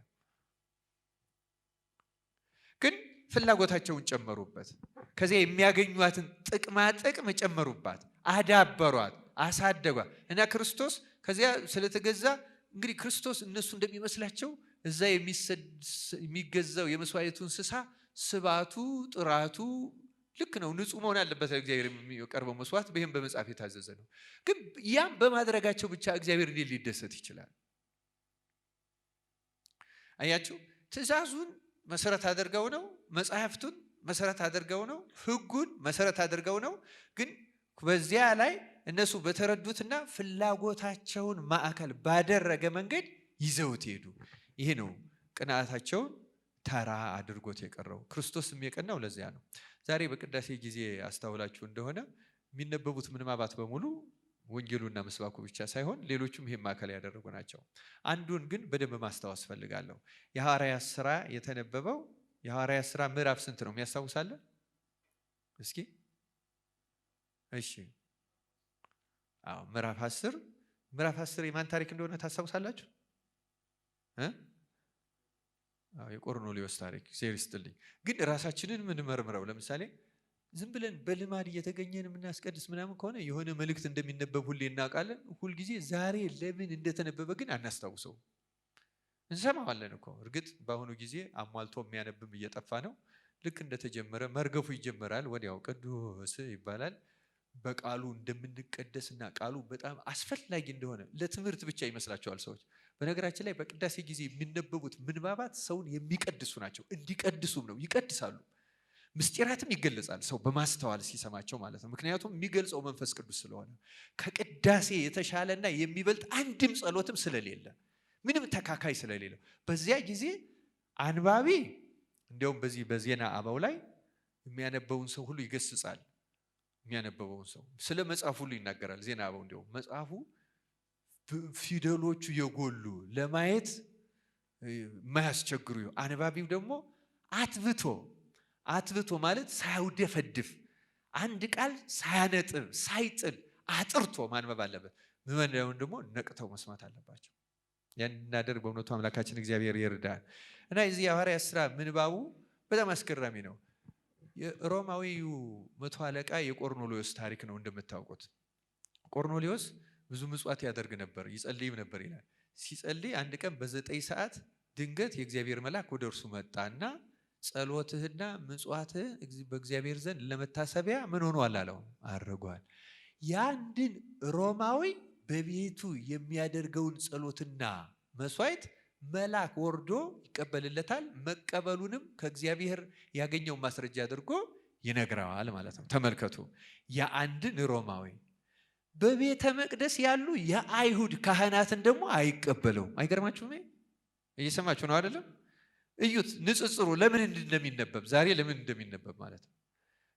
S1: ግን ፍላጎታቸውን ጨመሩበት። ከዚያ የሚያገኟትን ጥቅማ ጥቅም ጨመሩባት፣ አዳበሯት፣ አሳደጓት እና ክርስቶስ ከዚያ ስለተገዛ እንግዲህ ክርስቶስ እነሱ እንደሚመስላቸው እዛ የሚገዛው የመስዋዕቱ እንስሳ ስባቱ ጥራቱ ልክ ነው፣ ንጹህ መሆን አለበት። እግዚአብሔር የሚቀርበው መስዋዕት ይህም በመጽሐፍ የታዘዘ ነው። ግን ያም በማድረጋቸው ብቻ እግዚአብሔር እንዴት ሊደሰት ይችላል? አያችሁ፣ ትእዛዙን መሰረት አድርገው ነው፣ መጽሐፍቱን መሰረት አድርገው ነው፣ ህጉን መሰረት አድርገው ነው። ግን በዚያ ላይ እነሱ በተረዱትና ፍላጎታቸውን ማዕከል ባደረገ መንገድ ይዘውት ሄዱ። ይሄ ነው ቅንዓታቸውን ተራ አድርጎት የቀረው። ክርስቶስም የቀናው ለዚያ ነው። ዛሬ በቅዳሴ ጊዜ አስተውላችሁ እንደሆነ የሚነበቡት ምንባባት በሙሉ ወንጌሉና ምስባኩ ብቻ ሳይሆን ሌሎቹም ይሄን ማዕከል ያደረጉ ናቸው። አንዱን ግን በደንብ ማስታወስ ፈልጋለሁ። የሐዋርያት ሥራ የተነበበው የሐዋርያት ሥራ ምዕራፍ ስንት ነው የሚያስታውሳለን? እስኪ እሺ፣ ምዕራፍ 10 ምዕራፍ 10 የማን ታሪክ እንደሆነ ታስታውሳላችሁ? የቆርኔሌዎስ ታሪክ። እግዚአብሔር ይስጥልኝ። ግን ራሳችንን ምን መርምረው። ለምሳሌ ዝም ብለን በልማድ እየተገኘን የምናስቀድስ ምናምን ከሆነ የሆነ መልእክት እንደሚነበብ ሁሌ እናውቃለን። ሁልጊዜ ዛሬ ለምን እንደተነበበ ግን አናስታውሰው። እንሰማዋለን እኮ እርግጥ በአሁኑ ጊዜ አሟልቶ የሚያነብም እየጠፋ ነው። ልክ እንደተጀመረ መርገፉ ይጀመራል። ወዲያው ቅዱስ ይባላል። በቃሉ እንደምንቀደስና ቃሉ በጣም አስፈላጊ እንደሆነ ለትምህርት ብቻ ይመስላቸዋል ሰዎች። በነገራችን ላይ በቅዳሴ ጊዜ የሚነበቡት ምንባባት ሰውን የሚቀድሱ ናቸው። እንዲቀድሱም ነው፣ ይቀድሳሉ። ምስጢራትም ይገለጻል ሰው በማስተዋል ሲሰማቸው ማለት ነው። ምክንያቱም የሚገልጸው መንፈስ ቅዱስ ስለሆነ ከቅዳሴ የተሻለና የሚበልጥ አንድም ጸሎትም ስለሌለ ምንም ተካካይ ስለሌለው በዚያ ጊዜ አንባቢ እንዲያውም በዚህ በዜና አበው ላይ የሚያነበውን ሰው ሁሉ ይገስጻል። የሚያነበውን ሰው ስለ መጽሐፉ ሁሉ ይናገራል። ዜና አበው እንዲያውም መጽሐፉ ፊደሎቹ የጎሉ ለማየት የማያስቸግሩ፣ አንባቢው ደግሞ አትብቶ ማለት ሳያውደፈድፍ አንድ ቃል ሳያነጥብ ሳይጥል አጥርቶ ማንበብ አለበት። ምዕመናን ደግሞ ነቅተው መስማት አለባቸው። ያን እናደርግ በእውነቱ አምላካችን እግዚአብሔር ይርዳል። እና የዚህ የሐዋርያት ሥራ ምንባቡ በጣም አስገራሚ ነው። የሮማዊው 100 አለቃ የቆርኔሌዎስ ታሪክ ነው። እንደምታውቁት ቆርኔሌዎስ ብዙ ምጽዋት ያደርግ ነበር፣ ይጸልይም ነበር ይላል። ሲጸልይ አንድ ቀን በ9 ሰዓት ድንገት የእግዚአብሔር መልአክ ወደ እርሱ መጣና ጸሎትህና ምጽዋትህ በእግዚአብሔር ዘንድ ለመታሰቢያ ምን ሆኗል አለው፣ አርጓል። ያንድን ሮማዊ በቤቱ የሚያደርገውን ጸሎትና መስዋዕት መልአክ ወርዶ ይቀበልለታል። መቀበሉንም ከእግዚአብሔር ያገኘው ማስረጃ አድርጎ ይነግረዋል ማለት ነው። ተመልከቱ፣ የአንድን ሮማዊ በቤተ መቅደስ ያሉ የአይሁድ ካህናትን ደግሞ አይቀበለው። አይገርማችሁም? እየሰማችሁ ነው አይደለም? እዩት ንጽጽሩ ለምን እንደሚነበብ ዛሬ ለምን እንደሚነበብ ማለት ነው።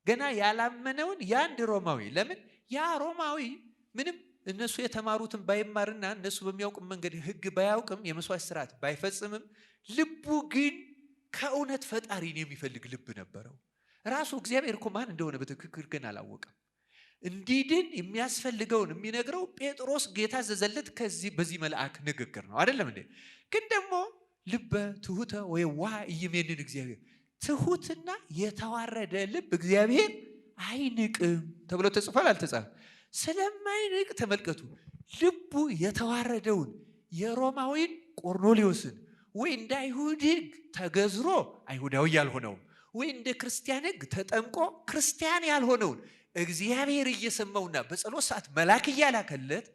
S1: ገና ያላመነውን የአንድ ሮማዊ ለምን ያ ሮማዊ ምንም እነሱ የተማሩትን ባይማርና እነሱ በሚያውቁም መንገድ ሕግ ባያውቅም የመስዋዕት ስርዓት ባይፈጽምም ልቡ ግን ከእውነት ፈጣሪን የሚፈልግ ልብ ነበረው። ራሱ እግዚአብሔር እኮ ማን እንደሆነ በትክክል ግን አላወቀም። እንዲድን የሚያስፈልገውን የሚነግረው ጴጥሮስ ጌታ ዘዘለት በዚህ መልአክ ንግግር ነው አይደለም እንዴ? ግን ደግሞ ልበ ትሁተ ወየዋህ ኢይሜንን እግዚአብሔር፣ ትሁትና የተዋረደ ልብ እግዚአብሔር አይንቅም ተብሎ ተጽፏል። አልተጻፈም? ስለማይንቅ ተመልከቱ፣ ልቡ የተዋረደውን የሮማዊን ቆርኔሌዎስን ወይ እንደ አይሁድ ሕግ ተገዝሮ አይሁዳዊ ያልሆነውን ወይ እንደ ክርስቲያን ሕግ ተጠምቆ ክርስቲያን ያልሆነውን እግዚአብሔር እየሰማውና በጸሎት ሰዓት መልአክ እያላከለት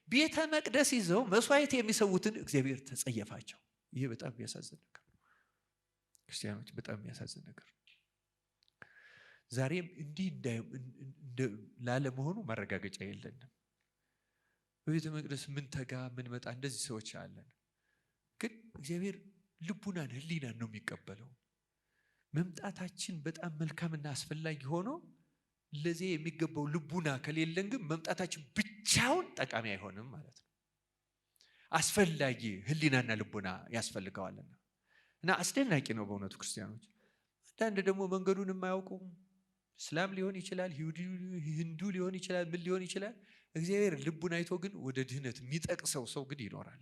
S1: ቤተ መቅደስ ይዘው መስዋዕት የሚሰዉትን እግዚአብሔር ተጸየፋቸው። ይሄ በጣም የሚያሳዝን ነገር ነው ክርስቲያኖች፣ በጣም የሚያሳዝን ነገር። ዛሬም እንዲህ ላለመሆኑ ማረጋገጫ የለንም። በቤተ መቅደስ ምን ተጋ ምን መጣ እንደዚህ ሰዎች አለን። ግን እግዚአብሔር ልቡናን ሕሊናን ነው የሚቀበለው። መምጣታችን በጣም መልካምና አስፈላጊ ሆኖ ለዚህ የሚገባው ልቡና ከሌለን ግን መምጣታችን ብቻውን ጠቃሚ አይሆንም ማለት ነው። አስፈላጊ ሕሊናና ልቡና ያስፈልገዋልና እና አስደናቂ ነው በእውነቱ ክርስቲያኖች። አንዳንድ ደግሞ መንገዱን የማያውቁ እስላም ሊሆን ይችላል፣ ሂንዱ ሊሆን ይችላል፣ ምን ሊሆን ይችላል። እግዚአብሔር ልቡን አይቶ ግን ወደ ድህነት የሚጠቅሰው ሰው ግን ይኖራል፣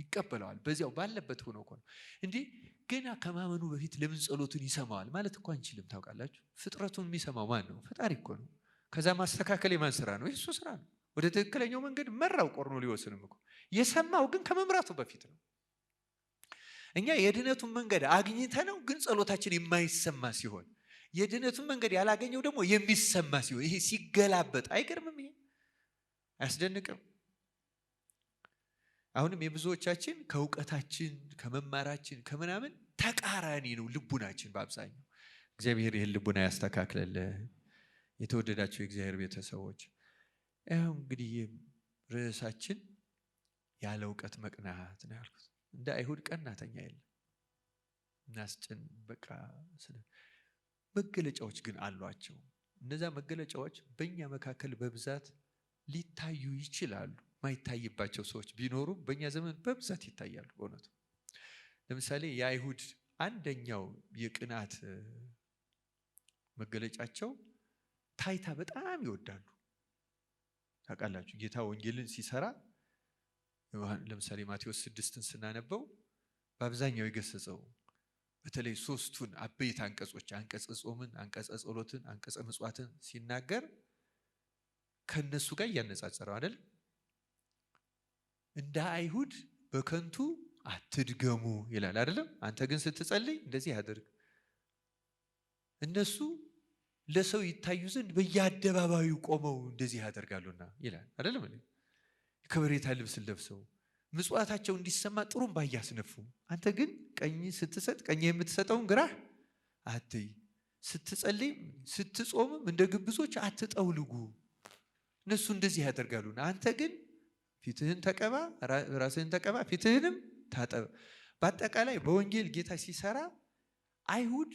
S1: ይቀበለዋል። በዚያው ባለበት ሆኖ እኮ ነው እንዲህ ገና ከማመኑ በፊት ለምን ጸሎቱን ይሰማዋል ማለት እኮ አንችልም። ታውቃላችሁ፣ ፍጥረቱን የሚሰማው ማን ነው? ፈጣሪ እኮ ነው። ከዛ ማስተካከል የማን ስራ ነው? የእሱ ስራ ነው። ወደ ትክክለኛው መንገድ መራው። ቆርኔሌዎስንም እኮ የሰማው ግን ከመምራቱ በፊት ነው። እኛ የድህነቱን መንገድ አግኝተ ነው ግን ጸሎታችን የማይሰማ ሲሆን፣ የድህነቱን መንገድ ያላገኘው ደግሞ የሚሰማ ሲሆን፣ ይሄ ሲገላበጥ አይገርምም? ይሄ አያስደንቅም? አሁንም የብዙዎቻችን ከእውቀታችን ከመማራችን ከምናምን ተቃራኒ ነው ልቡናችን በአብዛኛው። እግዚአብሔር ይህን ልቡና ያስተካክለልን። የተወደዳቸው የእግዚአብሔር ቤተሰቦች፣ እንግዲህ ርዕሳችን ያለ እውቀት መቅናት ነው ያልኩት። እንደ አይሁድ ቀናተኛ የለም። እናስጨን በቃ መገለጫዎች ግን አሏቸው። እነዛ መገለጫዎች በእኛ መካከል በብዛት ሊታዩ ይችላሉ። ማይታይባቸው ሰዎች ቢኖሩም በእኛ ዘመን በብዛት ይታያሉ። በእውነቱ ለምሳሌ የአይሁድ አንደኛው የቅናት መገለጫቸው ታይታ በጣም ይወዳሉ። ታውቃላችሁ፣ ጌታ ወንጌልን ሲሰራ ለምሳሌ ማቴዎስ 6ን ስናነበው በአብዛኛው የገሰጸው በተለይ ሶስቱን አበይት አንቀጾች አንቀጸ ጾምን፣ አንቀጸ ጸሎትን፣ አንቀጸ ምጽዋትን ሲናገር ከነሱ ጋር ያነጻጸረው አይደል? እንደ አይሁድ በከንቱ አትድገሙ ይላል አይደለም? አንተ ግን ስትጸልይ እንደዚህ አድርግ። እነሱ ለሰው ይታዩ ዘንድ በየአደባባዩ ቆመው እንደዚህ ያደርጋሉና ይላል አይደለም? ከበሬታ ልብስ ለብሰው ምጽዋታቸው እንዲሰማ ጥሩምባ እያስነፉ፣ አንተ ግን ቀኝ ስትሰጥ ቀኝ የምትሰጠውን ግራህ አትይ፣ ስትጸልይ ስትጾምም እንደ ግብዞች አትጠውልጉ። እነሱ እንደዚህ ያደርጋሉና አንተ ግን ፊትህን ተቀባ፣ ራስህን ተቀባ፣ ፊትህንም ታጠብ። በአጠቃላይ በወንጌል ጌታ ሲሰራ አይሁድ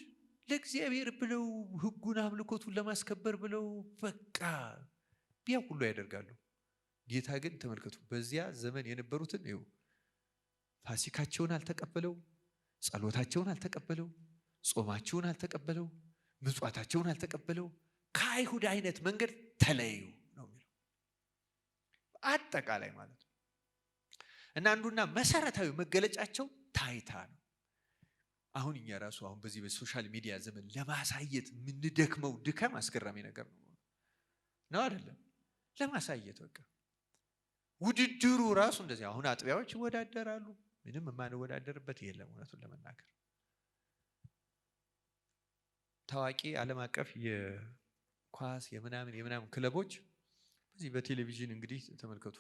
S1: ለእግዚአብሔር ብለው ሕጉን አምልኮቱን ለማስከበር ብለው በቃ ቢያ ሁሉ ያደርጋሉ። ጌታ ግን ተመልከቱ፣ በዚያ ዘመን የነበሩትን ይኸው ፋሲካቸውን አልተቀበለው፣ ጸሎታቸውን አልተቀበለው፣ ጾማቸውን አልተቀበለው፣ ምጽዋታቸውን አልተቀበለው። ከአይሁድ አይነት መንገድ ተለዩ ነው የሚለው አጠቃላይ ማለት ነው። እና አንዱና መሰረታዊ መገለጫቸው ታይታ ነው። አሁን እኛ ራሱ አሁን በዚህ በሶሻል ሚዲያ ዘመን ለማሳየት የምንደክመው ድካም አስገራሚ ነገር ነው አይደለም? ለማሳየት በቃ ውድድሩ ራሱ እንደዚህ። አሁን አጥቢያዎች ይወዳደራሉ። ምንም የማንወዳደርበት የለም። እውነቱን ለመናገር ታዋቂ ዓለም አቀፍ የኳስ የምናምን ክለቦች በዚህ በቴሌቪዥን እንግዲህ ተመልከቱ፣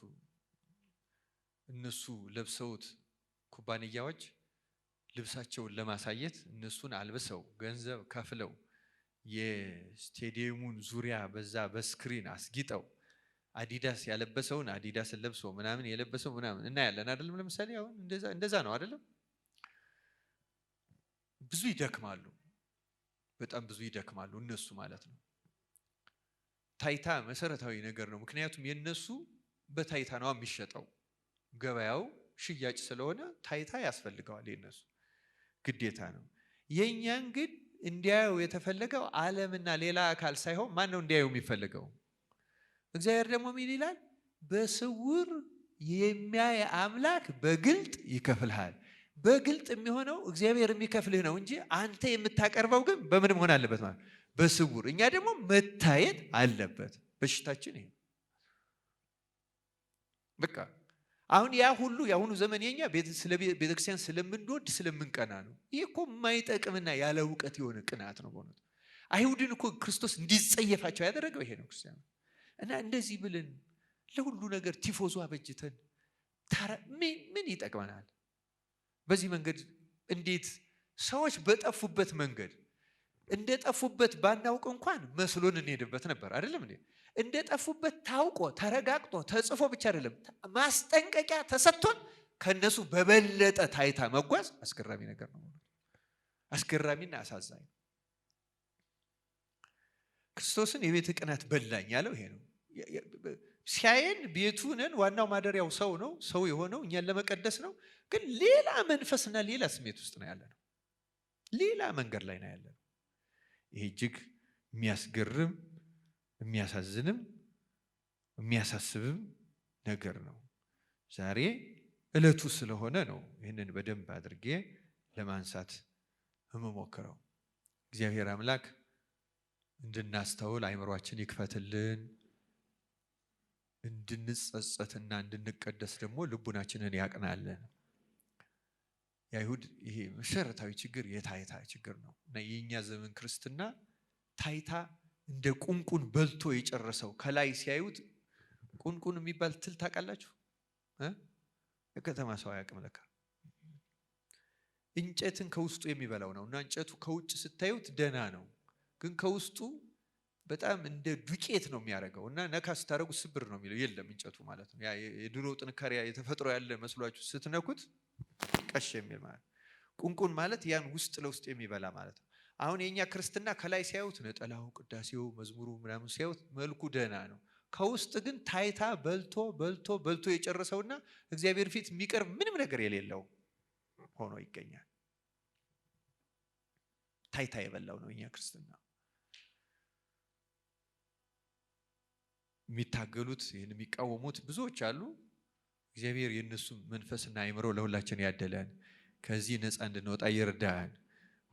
S1: እነሱ ለብሰውት ኩባንያዎች ልብሳቸውን ለማሳየት እነሱን አልብሰው ገንዘብ ከፍለው የስቴዲየሙን ዙሪያ በዛ በስክሪን አስጊጠው አዲዳስ ያለበሰውን አዲዳስ ለብሶ ምናምን የለበሰው ምናምን እናያለን አይደለም? ለምሳሌ አሁን እንደዛ ነው አይደለም? ብዙ ይደክማሉ፣ በጣም ብዙ ይደክማሉ እነሱ ማለት ነው። ታይታ መሰረታዊ ነገር ነው። ምክንያቱም የነሱ በታይታ ነው የሚሸጠው። ገበያው ሽያጭ ስለሆነ ታይታ ያስፈልገዋል። የነሱ ግዴታ ነው። የኛን ግን እንዲያዩ የተፈለገው ዓለምና ሌላ አካል ሳይሆን ማን ነው እንዲያዩ የሚፈልገው? እግዚአብሔር ደግሞ ምን ይላል? በስውር የሚያይ አምላክ በግልጥ ይከፍልሃል። በግልጥ የሚሆነው እግዚአብሔር የሚከፍልህ ነው እንጂ አንተ የምታቀርበው ግን በምን መሆን አለበት ማለት በስውር። እኛ ደግሞ መታየት አለበት። በሽታችን ይሄ በቃ አሁን ያ ሁሉ የአሁኑ ዘመን የኛ ቤተክርስቲያን ስለምንወድ ስለምንቀና ነው። ይህ እኮ የማይጠቅምና ያለ እውቀት የሆነ ቅናት ነው በእውነቱ። አይሁድን እኮ ክርስቶስ እንዲጸየፋቸው ያደረገው ይሄ ነው ክርስቲያን። እና እንደዚህ ብለን ለሁሉ ነገር ቲፎዞ አበጅተን ምን ይጠቅመናል? በዚህ መንገድ እንዴት ሰዎች በጠፉበት መንገድ እንደጠፉበት ባናውቅ እንኳን መስሎን እንሄድበት ነበር አይደለም እንዴ? እንደጠፉበት ታውቆ ተረጋግጦ ተጽፎ ብቻ አይደለም ማስጠንቀቂያ ተሰጥቶን ከነሱ በበለጠ ታይታ መጓዝ አስገራሚ ነገር ነው። አስገራሚና አሳዛኝ። ክርስቶስን የቤት ቅናት በላኝ ያለው ይሄ ነው። ሲያየን ቤቱ ነን፣ ዋናው ማደሪያው ሰው ነው። ሰው የሆነው እኛን ለመቀደስ ነው። ግን ሌላ መንፈስና ሌላ ስሜት ውስጥ ነው ያለ ነው። ሌላ መንገድ ላይ ነው ያለ ነው። ይሄ እጅግ የሚያስገርም የሚያሳዝንም የሚያሳስብም ነገር ነው። ዛሬ ዕለቱ ስለሆነ ነው ይህንን በደንብ አድርጌ ለማንሳት የምሞክረው። እግዚአብሔር አምላክ እንድናስተውል አይምሯችን ይክፈትልን፣ እንድንጸጸትና እንድንቀደስ ደግሞ ልቡናችንን ያቅናልን። የአይሁድ ይሄ መሰረታዊ ችግር የታይታ ችግር ነው እና የእኛ ዘመን ክርስትና ታይታ እንደ ቁንቁን በልቶ የጨረሰው። ከላይ ሲያዩት ቁንቁን የሚባል ትል ታውቃላችሁ? የከተማ ሰው አያውቅም ለካ። እንጨትን ከውስጡ የሚበላው ነው እና እንጨቱ ከውጭ ስታዩት ደህና ነው፣ ግን ከውስጡ በጣም እንደ ዱቄት ነው የሚያደርገው እና ነካ ስታደርጉ ስብር ነው የሚለው። የለም እንጨቱ ማለት ነው። ያ የድሮ ጥንካሬ የተፈጥሮ ያለ መስሏችሁ ስትነኩት ቀሽ የሚል ማለት። ቁንቁን ማለት ያን ውስጥ ለውስጥ የሚበላ ማለት ነው። አሁን የኛ ክርስትና ከላይ ሲያዩት ነጠላው፣ ቅዳሴው፣ መዝሙሩ ምናምን ሲያዩት መልኩ ደህና ነው። ከውስጥ ግን ታይታ በልቶ በልቶ በልቶ የጨረሰውና እግዚአብሔር ፊት የሚቀርብ ምንም ነገር የሌለው ሆኖ ይገኛል። ታይታ የበላው ነው የኛ ክርስትና። የሚታገሉት ይህን የሚቃወሙት ብዙዎች አሉ። እግዚአብሔር የነሱ መንፈስና አእምሮ ለሁላችን ያደለን ከዚህ ነፃ እንድንወጣ ይርዳን።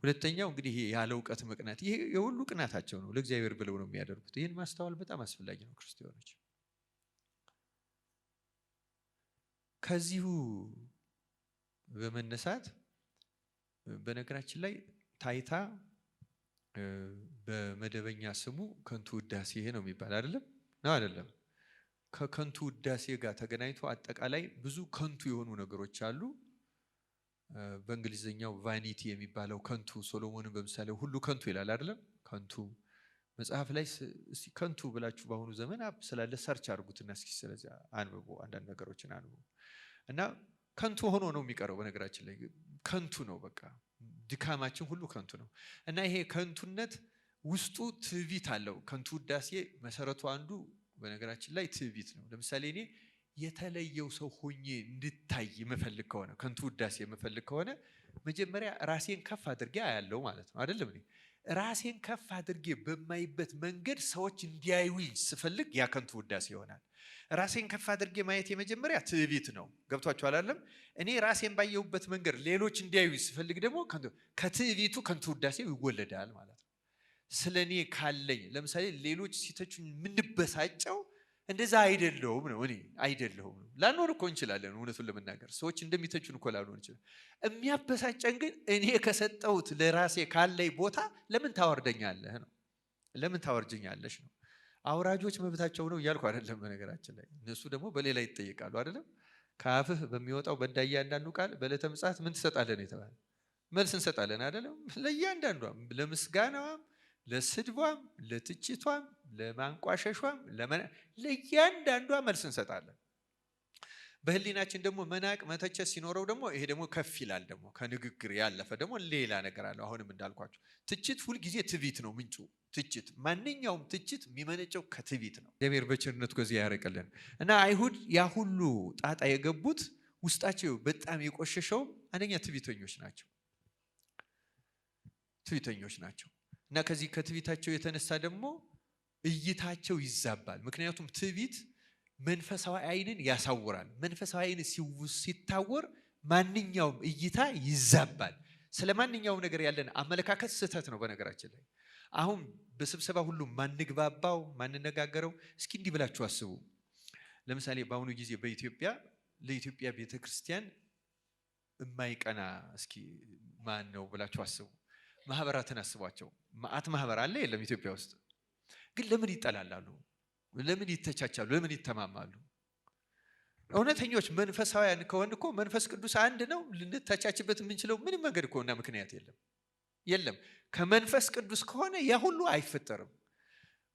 S1: ሁለተኛው እንግዲህ ይሄ ያለ እውቀት መቅናት፣ ይሄ የሁሉ ቅናታቸው ነው፣ ለእግዚአብሔር ብለው ነው የሚያደርጉት። ይህን ማስተዋል በጣም አስፈላጊ ነው ክርስቲያኖች። ከዚሁ በመነሳት በነገራችን ላይ ታይታ በመደበኛ ስሙ ከንቱ ውዳሴ ነው የሚባል አይደለም ነው አይደለም። ከከንቱ ውዳሴ ጋር ተገናኝቶ አጠቃላይ ብዙ ከንቱ የሆኑ ነገሮች አሉ። በእንግሊዝኛው ቫኒቲ የሚባለው ከንቱ፣ ሶሎሞንን በምሳሌ ሁሉ ከንቱ ይላል አይደለም። ከንቱ መጽሐፍ ላይ እስቲ ከንቱ ብላችሁ በአሁኑ ዘመን ስላለ ሰርች አድርጉትና እስኪ ስለዚህ አንብቡ፣ አንዳንድ ነገሮችን አንብቡ እና ከንቱ ሆኖ ነው የሚቀረው። በነገራችን ላይ ከንቱ ነው፣ በቃ ድካማችን ሁሉ ከንቱ ነው። እና ይሄ ከንቱነት ውስጡ ትዕቢት አለው። ከንቱ ውዳሴ መሰረቱ አንዱ በነገራችን ላይ ትዕቢት ነው። ለምሳሌ እኔ የተለየው ሰው ሆኜ እንድታይ የምፈልግ ከሆነ ከንቱ ውዳሴ የምፈልግ ከሆነ መጀመሪያ ራሴን ከፍ አድርጌ አያለው ማለት ነው አይደለም። እኔ ራሴን ከፍ አድርጌ በማይበት መንገድ ሰዎች እንዲያዩኝ ስፈልግ ያ ከንቱ ውዳሴ ይሆናል። ራሴን ከፍ አድርጌ ማየት የመጀመሪያ ትዕቢት ነው። ገብቷችኋል አይደለም? እኔ ራሴን ባየሁበት መንገድ ሌሎች እንዲያዩኝ ስፈልግ ደግሞ ከትዕቢቱ ከንቱ ውዳሴ ይወለዳል ማለት ነው። ስለኔ ካለኝ ለምሳሌ ሌሎች ሲተቹኝ የምንበሳጨው እንደዛ አይደለሁም ነው። እኔ አይደለሁም ላንሆን እኮ እንችላለን። እውነቱን ለመናገር ሰዎች እንደሚተቹን እኮ ላንሆን እንችላለን። የሚያበሳጨን ግን እኔ ከሰጠሁት ለራሴ ካለኝ ቦታ ለምን ታወርደኛለህ ነው፣ ለምን ታወርጅኛለሽ ነው። አውራጆች መብታቸው ነው እያልኩ አይደለም። በነገራችን ላይ እነሱ ደግሞ በሌላ ይጠይቃሉ አይደለም። ከአፍህ በሚወጣው በእያንዳንዱ ቃል በዕለተ ምጽአት ምን ትሰጣለን የተባለ መልስ እንሰጣለን አይደለም። ለእያንዳንዷም፣ ለምስጋናዋም፣ ለስድቧም፣ ለትችቷም፣ ለማንቋሸሿም፣ ለእያንዳንዷ መልስ እንሰጣለን። በህሊናችን ደግሞ መናቅ መተቸት ሲኖረው ደግሞ ይሄ ደግሞ ከፍ ይላል። ደግሞ ከንግግር ያለፈ ደግሞ ሌላ ነገር አለው። አሁንም እንዳልኳቸው ትችት ሁልጊዜ ትዕቢት ነው ምንጩ። ትችት፣ ማንኛውም ትችት የሚመነጨው ከትዕቢት ነው። እግዚአብሔር በቸርነቱ ከዚህ ያርቅልን እና አይሁድ ያ ሁሉ ጣጣ የገቡት ውስጣቸው በጣም የቆሸሸው አንደኛ ትዕቢተኞች ናቸው፣ ትዕቢተኞች ናቸው እና ከዚህ ከትዕቢታቸው የተነሳ ደግሞ እይታቸው ይዛባል። ምክንያቱም ትዕቢት መንፈሳዊ ዓይንን ያሳውራል። መንፈሳዊ ዓይን ሲታወር ማንኛውም እይታ ይዛባል። ስለ ማንኛውም ነገር ያለን አመለካከት ስህተት ነው። በነገራችን ላይ አሁን በስብሰባ ሁሉ ማንግባባው ማንነጋገረው እስኪ እንዲህ ብላችሁ አስቡ። ለምሳሌ በአሁኑ ጊዜ በኢትዮጵያ ለኢትዮጵያ ቤተክርስቲያን የማይቀና እስኪ ማን ነው ብላችሁ አስቡ። ማህበራትን አስቧቸው። መዓት ማህበር አለ የለም ኢትዮጵያ ውስጥ? ግን ለምን ይጠላላሉ? ለምን ይተቻቻሉ? ለምን ይተማማሉ? እውነተኞች መንፈሳውያን ከሆን እኮ መንፈስ ቅዱስ አንድ ነው። ልንተቻችበት የምንችለው ምንም መንገድ እኮና ምክንያት የለም። ከመንፈስ ቅዱስ ከሆነ ያ ሁሉ አይፈጠርም።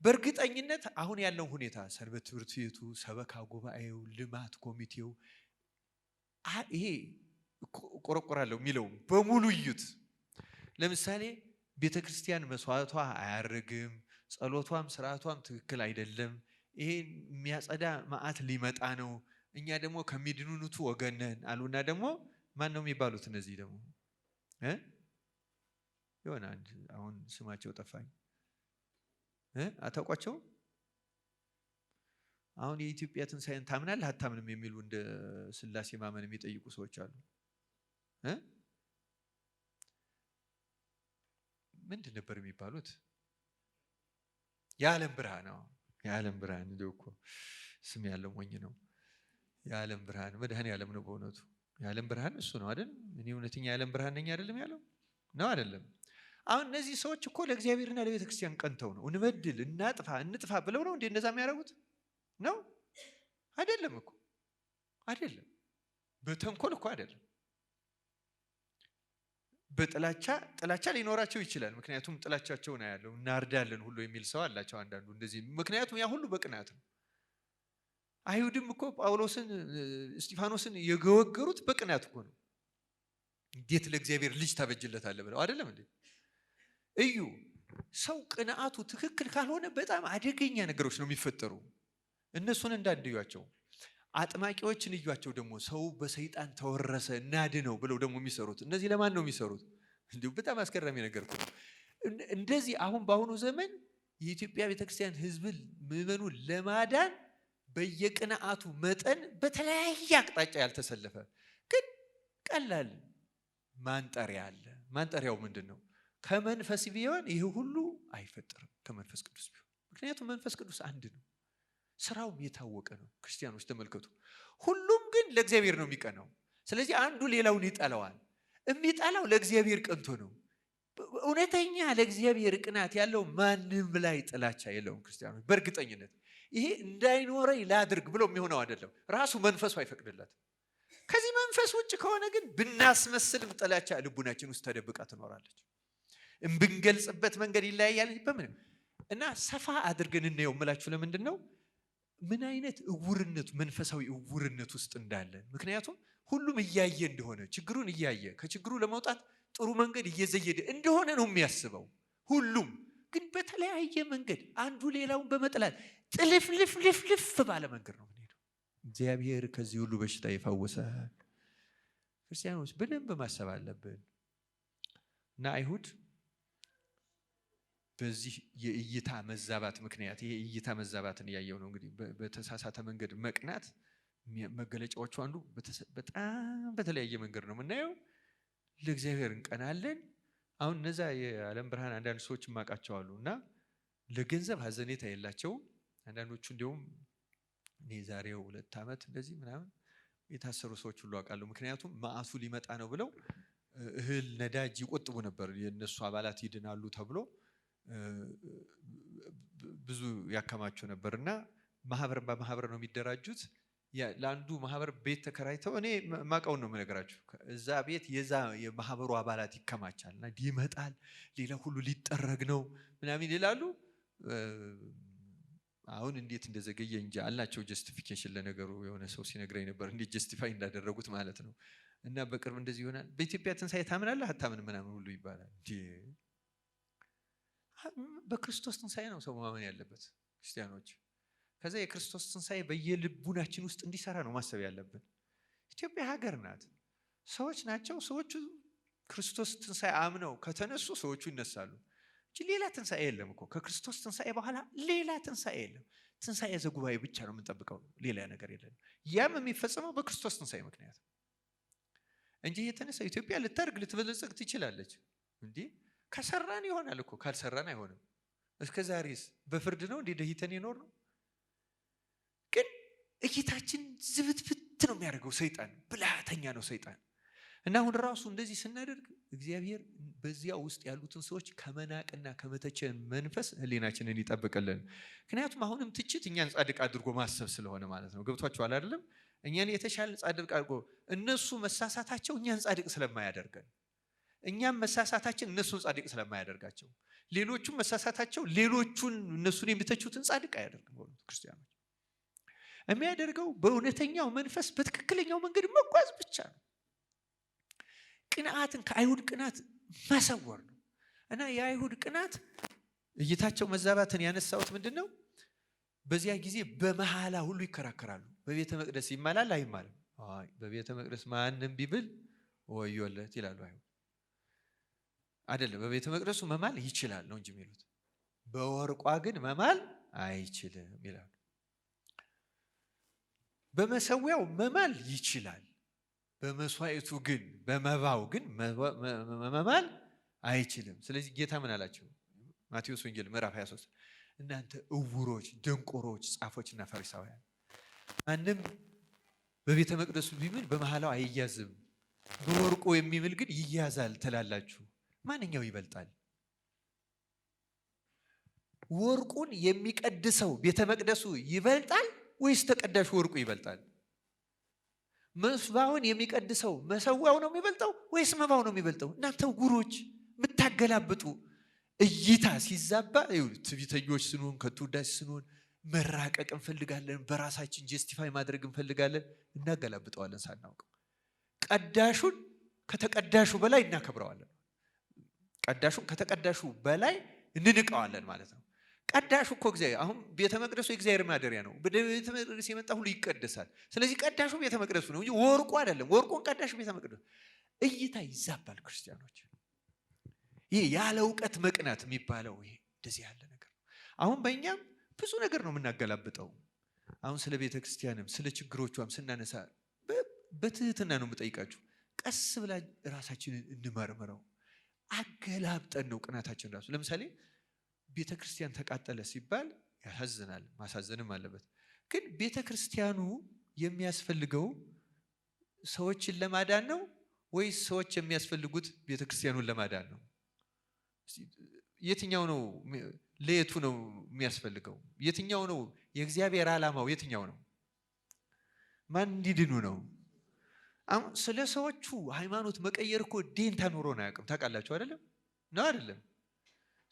S1: በእርግጠኝነት አሁን ያለው ሁኔታ ሰንበት ትምህርት ቤቱ፣ ሰበካ ጉባኤው፣ ልማት ኮሚቴው ይሄ ቆረቆራለሁ የሚለው በሙሉ እዩት። ለምሳሌ ቤተክርስቲያን መስዋዕቷ አያርግም፣ ጸሎቷም ስርዓቷም ትክክል አይደለም። ይሄ የሚያጸዳ መዓት ሊመጣ ነው። እኛ ደግሞ ከሚድኑቱ ወገን ነን አሉና ደግሞ ማን ነው የሚባሉት? እነዚህ ደግሞ የሆነ አንድ አሁን ስማቸው ጠፋኝ። አታውቋቸው? አሁን የኢትዮጵያ ትንሣኤን ታምናለህ አታምንም የሚሉ እንደ ስላሴ ማመን የሚጠይቁ ሰዎች አሉ። ምንድን ነበር የሚባሉት? የዓለም ብርሃን ነው። የዓለም ብርሃን እንደው እኮ ስም ያለው ሞኝ ነው። የዓለም ብርሃን መድኃኔዓለም ነው በእውነቱ። የዓለም ብርሃን እሱ ነው አይደል? እኔ እውነተኛ የዓለም ብርሃን ነኝ አይደለም ያለው ነው አይደለም? አሁን እነዚህ ሰዎች እኮ ለእግዚአብሔርና ለቤተ ክርስቲያን ቀንተው ነው እንበድል፣ እናጥፋ፣ እንጥፋ ብለው ነው እንዴ እንደዛ የሚያደርጉት ነው? አይደለም እኮ አይደለም። በተንኮል እኮ አይደለም። ጥላቻ ሊኖራቸው ይችላል። ምክንያቱም ጥላቻቸውን አያለው። እናርዳለን ሁሉ የሚል ሰው አላቸው አንዳንዱ እንደዚህ። ምክንያቱም ያ ሁሉ በቅናት ነው። አይሁድም እኮ ጳውሎስን እስጢፋኖስን የገወገሩት በቅናት እኮ ነው። እንዴት ለእግዚአብሔር ልጅ ታበጅለታለህ ብለው አይደለም እንዴ? እዩ፣ ሰው ቅንዓቱ ትክክል ካልሆነ በጣም አደገኛ ነገሮች ነው የሚፈጠሩ። እነሱን እንዳንድዩአቸው። አጥማቂዎችን እዩአቸው ደግሞ ሰው በሰይጣን ተወረሰ እናድነው ብለው ደግሞ የሚሰሩት እነዚህ ለማን ነው የሚሰሩት? እንዲሁ በጣም አስገራሚ ነገር እኮ ነው። እንደዚህ አሁን በአሁኑ ዘመን የኢትዮጵያ ቤተክርስቲያን ሕዝብን ምዕመኑን ለማዳን በየቅንዓቱ መጠን በተለያየ አቅጣጫ ያልተሰለፈ ግን ቀላል ማንጠሪያ አለ። ማንጠሪያው ምንድነው? ከመንፈስ ቢሆን ይህ ሁሉ አይፈጠርም። ከመንፈስ ቅዱስ ቢሆን፣ ምክንያቱም መንፈስ ቅዱስ አንድ ነው፣ ስራውም የታወቀ ነው። ክርስቲያኖች ተመልከቱ፣ ሁሉም ግን ለእግዚአብሔር ነው የሚቀናው። ስለዚህ አንዱ ሌላውን ይጠላዋል። የሚጠላው ለእግዚአብሔር ቀንቶ ነው። እውነተኛ ለእግዚአብሔር ቅናት ያለው ማንም ላይ ጥላቻ የለውም። ክርስቲያኖች በእርግጠኝነት ይሄ እንዳይኖረኝ ላድርግ ብሎ የሚሆነው አይደለም፣ ራሱ መንፈሱ አይፈቅድለትም። ከዚህ መንፈስ ውጭ ከሆነ ግን ብናስመስልም ጥላቻ ልቡናችን ውስጥ ተደብቃ ትኖራለች። ብንገልጽበት መንገድ ይለያያል በምንም እና ሰፋ አድርገን እናየው የምላችሁ ለምንድን ነው? ምን አይነት እውርነት መንፈሳዊ እውርነት ውስጥ እንዳለን። ምክንያቱም ሁሉም እያየ እንደሆነ ችግሩን እያየ ከችግሩ ለመውጣት ጥሩ መንገድ እየዘየደ እንደሆነ ነው የሚያስበው። ሁሉም ግን በተለያየ መንገድ አንዱ ሌላውን በመጥላት ጥልፍልፍልፍልፍ ባለ መንገድ ነው የምንሄደው። እግዚአብሔር ከዚህ ሁሉ በሽታ ይፈውሳል። ክርስቲያኖች በደንብ ማሰብ አለብን። እና አይሁድ በዚህ የእይታ መዛባት ምክንያት ይሄ እይታ መዛባትን ያየው ነው እንግዲህ በተሳሳተ መንገድ መቅናት መገለጫዎቹ አንዱ በጣም በተለያየ መንገድ ነው የምናየው። ለእግዚአብሔር እንቀናለን። አሁን እነዛ የዓለም ብርሃን አንዳንድ ሰዎች ማቃቸው አሉ እና ለገንዘብ ሀዘኔታ የላቸውም። አንዳንዶቹ እንዲሁም እኔ ዛሬው 2 ዓመት እንደዚህ ምናምን የታሰሩ ሰዎች ሁሉ አውቃለሁ። ምክንያቱም መዓቱ ሊመጣ ነው ብለው እህል ነዳጅ ይቆጥቡ ነበር። የነሱ አባላት ይድናሉ ተብሎ ብዙ ያከማቸው ነበርና በማህበር ነው የሚደራጁት። ለአንዱ ማህበር ቤት ተከራይተው እኔ ማቀውን ነው የምነግራችሁ። እዛ ቤት የዛ የማህበሩ አባላት ይከማቻልና ይመጣል፣ ሌላ ሁሉ ሊጠረግ ነው ምናምን ይላሉ። አሁን እንዴት እንደዘገየ እንጂ አላቸው ጀስቲፊኬሽን። ለነገሩ የሆነ ሰው ሲነግረኝ ነበር እንዴት ጀስቲፋይ እንዳደረጉት ማለት ነው። እና በቅርብ እንደዚህ ይሆናል። በኢትዮጵያ ትንሣኤ ታምናለህ አታምን ምናምን ሁሉ ይባላል። በክርስቶስ ትንሣኤ ነው ሰው ማመን ያለበት ክርስቲያኖች። ከዛ የክርስቶስ ትንሣኤ በየልቡናችን ውስጥ እንዲሰራ ነው ማሰብ ያለብን። ኢትዮጵያ ሀገር ናት፣ ሰዎች ናቸው። ሰዎቹ ክርስቶስ ትንሣኤ አምነው ከተነሱ ሰዎቹ ይነሳሉ እንጂ ሌላ ትንሣኤ የለም እኮ። ከክርስቶስ ትንሣኤ በኋላ ሌላ ትንሣኤ የለም። ትንሣኤ ዘጉባኤ ብቻ ነው የምንጠብቀው፣ ሌላ ነገር የለም። ያም የሚፈጸመው በክርስቶስ ትንሣኤ ምክንያት እንጂ የተነሳው ኢትዮጵያ ልታርግ ልትበለጽግ ትችላለች እንዴ? ከሰራን ይሆናል እኮ፣ ካልሰራን አይሆንም። እስከ ዛሬስ በፍርድ ነው እንዴ ደህይተን የኖር ነው? ግን እይታችን ዝብትብት ነው የሚያደርገው ሰይጣን። ብልሃተኛ ነው ሰይጣን። እና አሁን ራሱ እንደዚህ ስናደርግ እግዚአብሔር በዚያ ውስጥ ያሉትን ሰዎች ከመናቅና ከመተቸን መንፈስ ህሊናችንን ይጠብቅልን። ምክንያቱም አሁንም ትችት እኛን ጻድቅ አድርጎ ማሰብ ስለሆነ ማለት ነው። ገብቷችኋል አይደለም? እኛን የተሻለ ጻድቅ አድርጎ እነሱ መሳሳታቸው እኛን ጻድቅ ስለማያደርገን፣ እኛም መሳሳታችን እነሱን ጻድቅ ስለማያደርጋቸው፣ ሌሎቹም መሳሳታቸው ሌሎቹን እነሱን የሚተቹትን ጻድቅ አያደርግም። ሆኖ ክርስቲያኖች የሚያደርገው በእውነተኛው መንፈስ በትክክለኛው መንገድ መጓዝ ብቻ ነው። ቅንዓትን ከአይሁድ ቅናት መሰወር ነው። እና የአይሁድ ቅናት እይታቸው መዛባትን ያነሳውት ምንድን ነው? በዚያ ጊዜ በመሐላ ሁሉ ይከራከራሉ። በቤተ መቅደስ ይማላል አይማልም? አይ በቤተ መቅደስ ማንም ቢብል ወዮለት ይላሉ አይሁድ። አይደለም በቤተ መቅደሱ መማል ይችላል ነው እንጂ የሚሉት፣ በወርቋ ግን መማል አይችልም ይላሉ። በመሰዊያው መማል ይችላል፣ በመስዋዕቱ ግን በመባው ግን መማል አይችልም። ስለዚህ ጌታ ምን አላቸው? ማቴዎስ ወንጌል ምዕራፍ 23 እናንተ እውሮች፣ ደንቆሮች፣ ጻፎችና ፈሪሳውያን ማንም በቤተ መቅደሱ ቢምል በመሐላው አይያዝም፣ በወርቁ የሚምል ግን ይያዛል ትላላችሁ። ማንኛው ይበልጣል? ወርቁን የሚቀድሰው ቤተ መቅደሱ ይበልጣል ወይስ ተቀዳሹ ወርቁ ይበልጣል? መስዋዕቱን የሚቀድሰው መሰዊያው ነው የሚበልጠው ወይስ መባው ነው የሚበልጠው? እናንተ ዕውሮች የምታገላብጡ እይታ ሲዛባ ትዕቢተኞች ስንሆን ከንቱ ውዳሴ ስንሆን መራቀቅ እንፈልጋለን፣ በራሳችን ጀስቲፋይ ማድረግ እንፈልጋለን፣ እናገላብጠዋለን ሳናውቀው። ቀዳሹን ከተቀዳሹ በላይ እናከብረዋለን፣ ቀዳሹን ከተቀዳሹ በላይ እንንቀዋለን ማለት ነው። ቀዳሹ እኮ እግዚአብሔር፣ አሁን ቤተ መቅደሱ የእግዚአብሔር ማደሪያ ነው። ቤተ መቅደስ የመጣ ሁሉ ይቀደሳል። ስለዚህ ቀዳሹ ቤተ መቅደሱ ነው እንጂ ወርቁ አይደለም። ወርቁን ቀዳሹ ቤተ መቅደሱ። እይታ ይዛባል ክርስቲያኖች። ይሄ ያለ እውቀት መቅናት የሚባለው ይሄ እንደዚህ ያለ ነገር ነው። አሁን በእኛም ብዙ ነገር ነው የምናገላብጠው። አሁን ስለ ቤተ ክርስቲያንም ስለ ችግሮቿም ስናነሳ በትህትና ነው የምጠይቃችሁ። ቀስ ብላ ራሳችንን እንመርምረው። አገላብጠን ነው ቅናታችን ራሱ። ለምሳሌ ቤተ ክርስቲያን ተቃጠለ ሲባል ያሳዝናል፣ ማሳዘንም አለበት። ግን ቤተ ክርስቲያኑ የሚያስፈልገው ሰዎችን ለማዳን ነው ወይስ ሰዎች የሚያስፈልጉት ቤተ ክርስቲያኑን ለማዳን ነው? የትኛው ነው? ለየቱ ነው የሚያስፈልገው? የትኛው ነው የእግዚአብሔር ዓላማው? የትኛው ነው? ማን እንዲድኑ ነው? አሁን ስለ ሰዎቹ ሃይማኖት መቀየር እኮ ዴንታ ኖሮን አያውቅም። ታውቃላችሁ አይደለም? ነው አይደለም?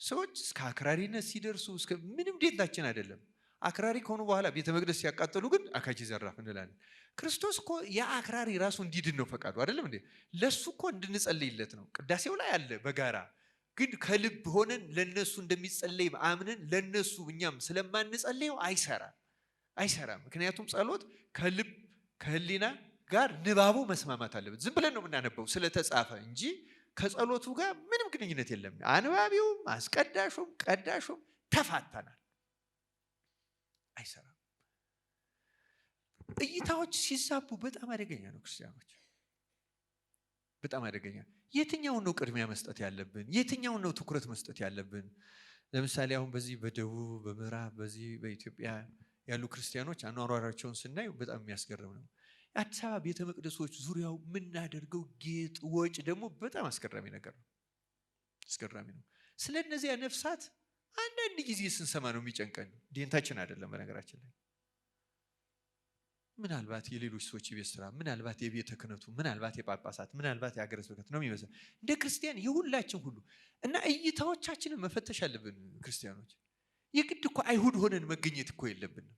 S1: ሰዎች እስከ አክራሪነት ሲደርሱ እስከ ምንም ዴንታችን አይደለም። አክራሪ ከሆኑ በኋላ ቤተ መቅደስ ሲያቃጥሉ ግን አካጂ ዘራፍ እንላለን። ክርስቶስ እኮ የአክራሪ ራሱ እንዲድን ነው ፈቃዱ አይደለም እንዴ? ለሱ እኮ እንድንጸልይለት ነው። ቅዳሴው ላይ አለ በጋራ ግን ከልብ ሆነን ለነሱ እንደሚጸለይ አምነን ለነሱ እኛም ስለማንጸልየው አይሰራም። ምክንያቱም ጸሎት ከልብ ከህሊና ጋር ንባቡ መስማማት አለበት። ዝም ብለን ነው የምናነበው ስለተጻፈ እንጂ ከጸሎቱ ጋር ምንም ግንኙነት የለም። አንባቢውም አስቀዳሹም ቀዳሹም ተፋታናል፣ አይሰራም። እይታዎች ሲዛቡ በጣም አደገኛ ነው። ክርስቲያኖች በጣም አደገኛ። የትኛውን ነው ቅድሚያ መስጠት ያለብን? የትኛውን ነው ትኩረት መስጠት ያለብን? ለምሳሌ አሁን በዚህ በደቡብ በምዕራብ በዚህ በኢትዮጵያ ያሉ ክርስቲያኖች አኗኗራቸውን ስናይ በጣም የሚያስገርም ነው። አዲስ አበባ ቤተ መቅደሶች ዙሪያው የምናደርገው ጌጥ ወጭ ደግሞ በጣም አስገራሚ ነገር ነው። አስገራሚ ነው። ስለ እነዚያ ነፍሳት አንዳንድ ጊዜ ስንሰማ ነው የሚጨንቀን። ዴንታችን አይደለም በነገራችን ላይ። ምናልባት የሌሎች ሰዎች የቤት ስራ፣ ምናልባት የቤተ ክህነቱ፣ ምናልባት የጳጳሳት፣ ምናልባት የሀገረ ስብከት ነው የሚመስለው። እንደ ክርስቲያን የሁላችን ሁሉ እና እይታዎቻችንን መፈተሽ አለብን። ክርስቲያኖች የግድ እኮ አይሁድ ሆነን መገኘት እኮ የለብንም።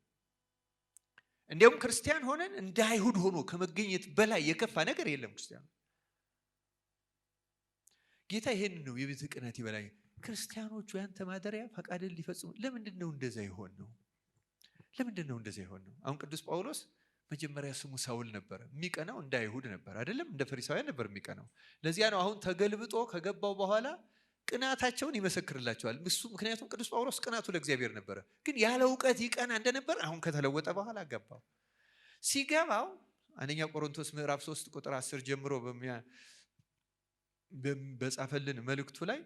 S1: እንዲያውም ክርስቲያን ሆነን እንደ አይሁድ ሆኖ ከመገኘት በላይ የከፋ ነገር የለም። ክርስቲያኑ ጌታ ይሄን ነው የቤተ ክህነት በላይ ክርስቲያኖቹ ያንተ ማደሪያ ፈቃድን ሊፈጽሙ። ለምንድን ነው እንደዛ ይሆን ነው? ለምንድን ነው እንደዛ ይሆን ነው? አሁን ቅዱስ ጳውሎስ መጀመሪያ ስሙ ሳውል ነበር። የሚቀናው እንደ አይሁድ ነበር አይደለም፣ እንደ ፈሪሳውያን ነበር የሚቀናው። ለዚያ ነው አሁን ተገልብጦ ከገባው በኋላ ቅናታቸውን ይመሰክርላቸዋል እሱ። ምክንያቱም ቅዱስ ጳውሎስ ቅናቱ ለእግዚአብሔር ነበረ፣ ግን ያለ እውቀት ይቀና እንደነበር አሁን ከተለወጠ በኋላ ገባው። ሲገባው አንደኛ ቆሮንቶስ ምዕራፍ 3 ቁጥር 10 ጀምሮ በጻፈልን መልእክቱ ላይ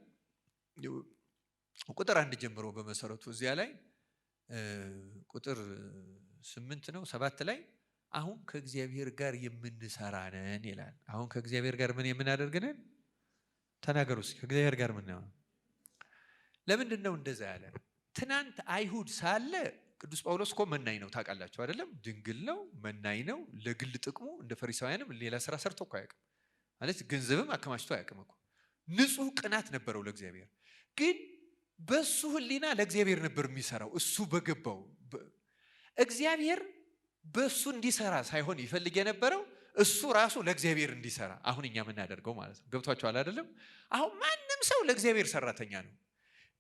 S1: ቁጥር 1 ጀምሮ በመሰረቱ እዚያ ላይ ቁጥር 8 ነው 7 ላይ አሁን ከእግዚአብሔር ጋር የምንሰራ ነን ይላል። አሁን ከእግዚአብሔር ጋር ምን የምናደርግ ነን? ተናገሩ እስኪ። ከእግዚአብሔር ጋር ምን ነው? ለምንድን ነው እንደዛ ያለ? ትናንት አይሁድ ሳለ ቅዱስ ጳውሎስ እኮ መናኝ ነው ታውቃላችሁ አይደለም? ድንግል ነው፣ መናኝ ነው። ለግል ጥቅሙ እንደ ፈሪሳውያንም ሌላ ስራ ሰርቶ እኮ አያውቅም። ማለት ገንዘብም አከማችቶ አያውቅም እኮ። ንጹህ ቅናት ነበረው ለእግዚአብሔር። ግን በሱ ህሊና ለእግዚአብሔር ነበር የሚሰራው። እሱ በገባው እግዚአብሔር በሱ እንዲሰራ ሳይሆን ይፈልግ የነበረው እሱ ራሱ ለእግዚአብሔር እንዲሰራ። አሁን እኛ የምናደርገው ማለት ነው። ገብቷችኋል አይደለም? አሁን ማንም ሰው ለእግዚአብሔር ሰራተኛ ነው።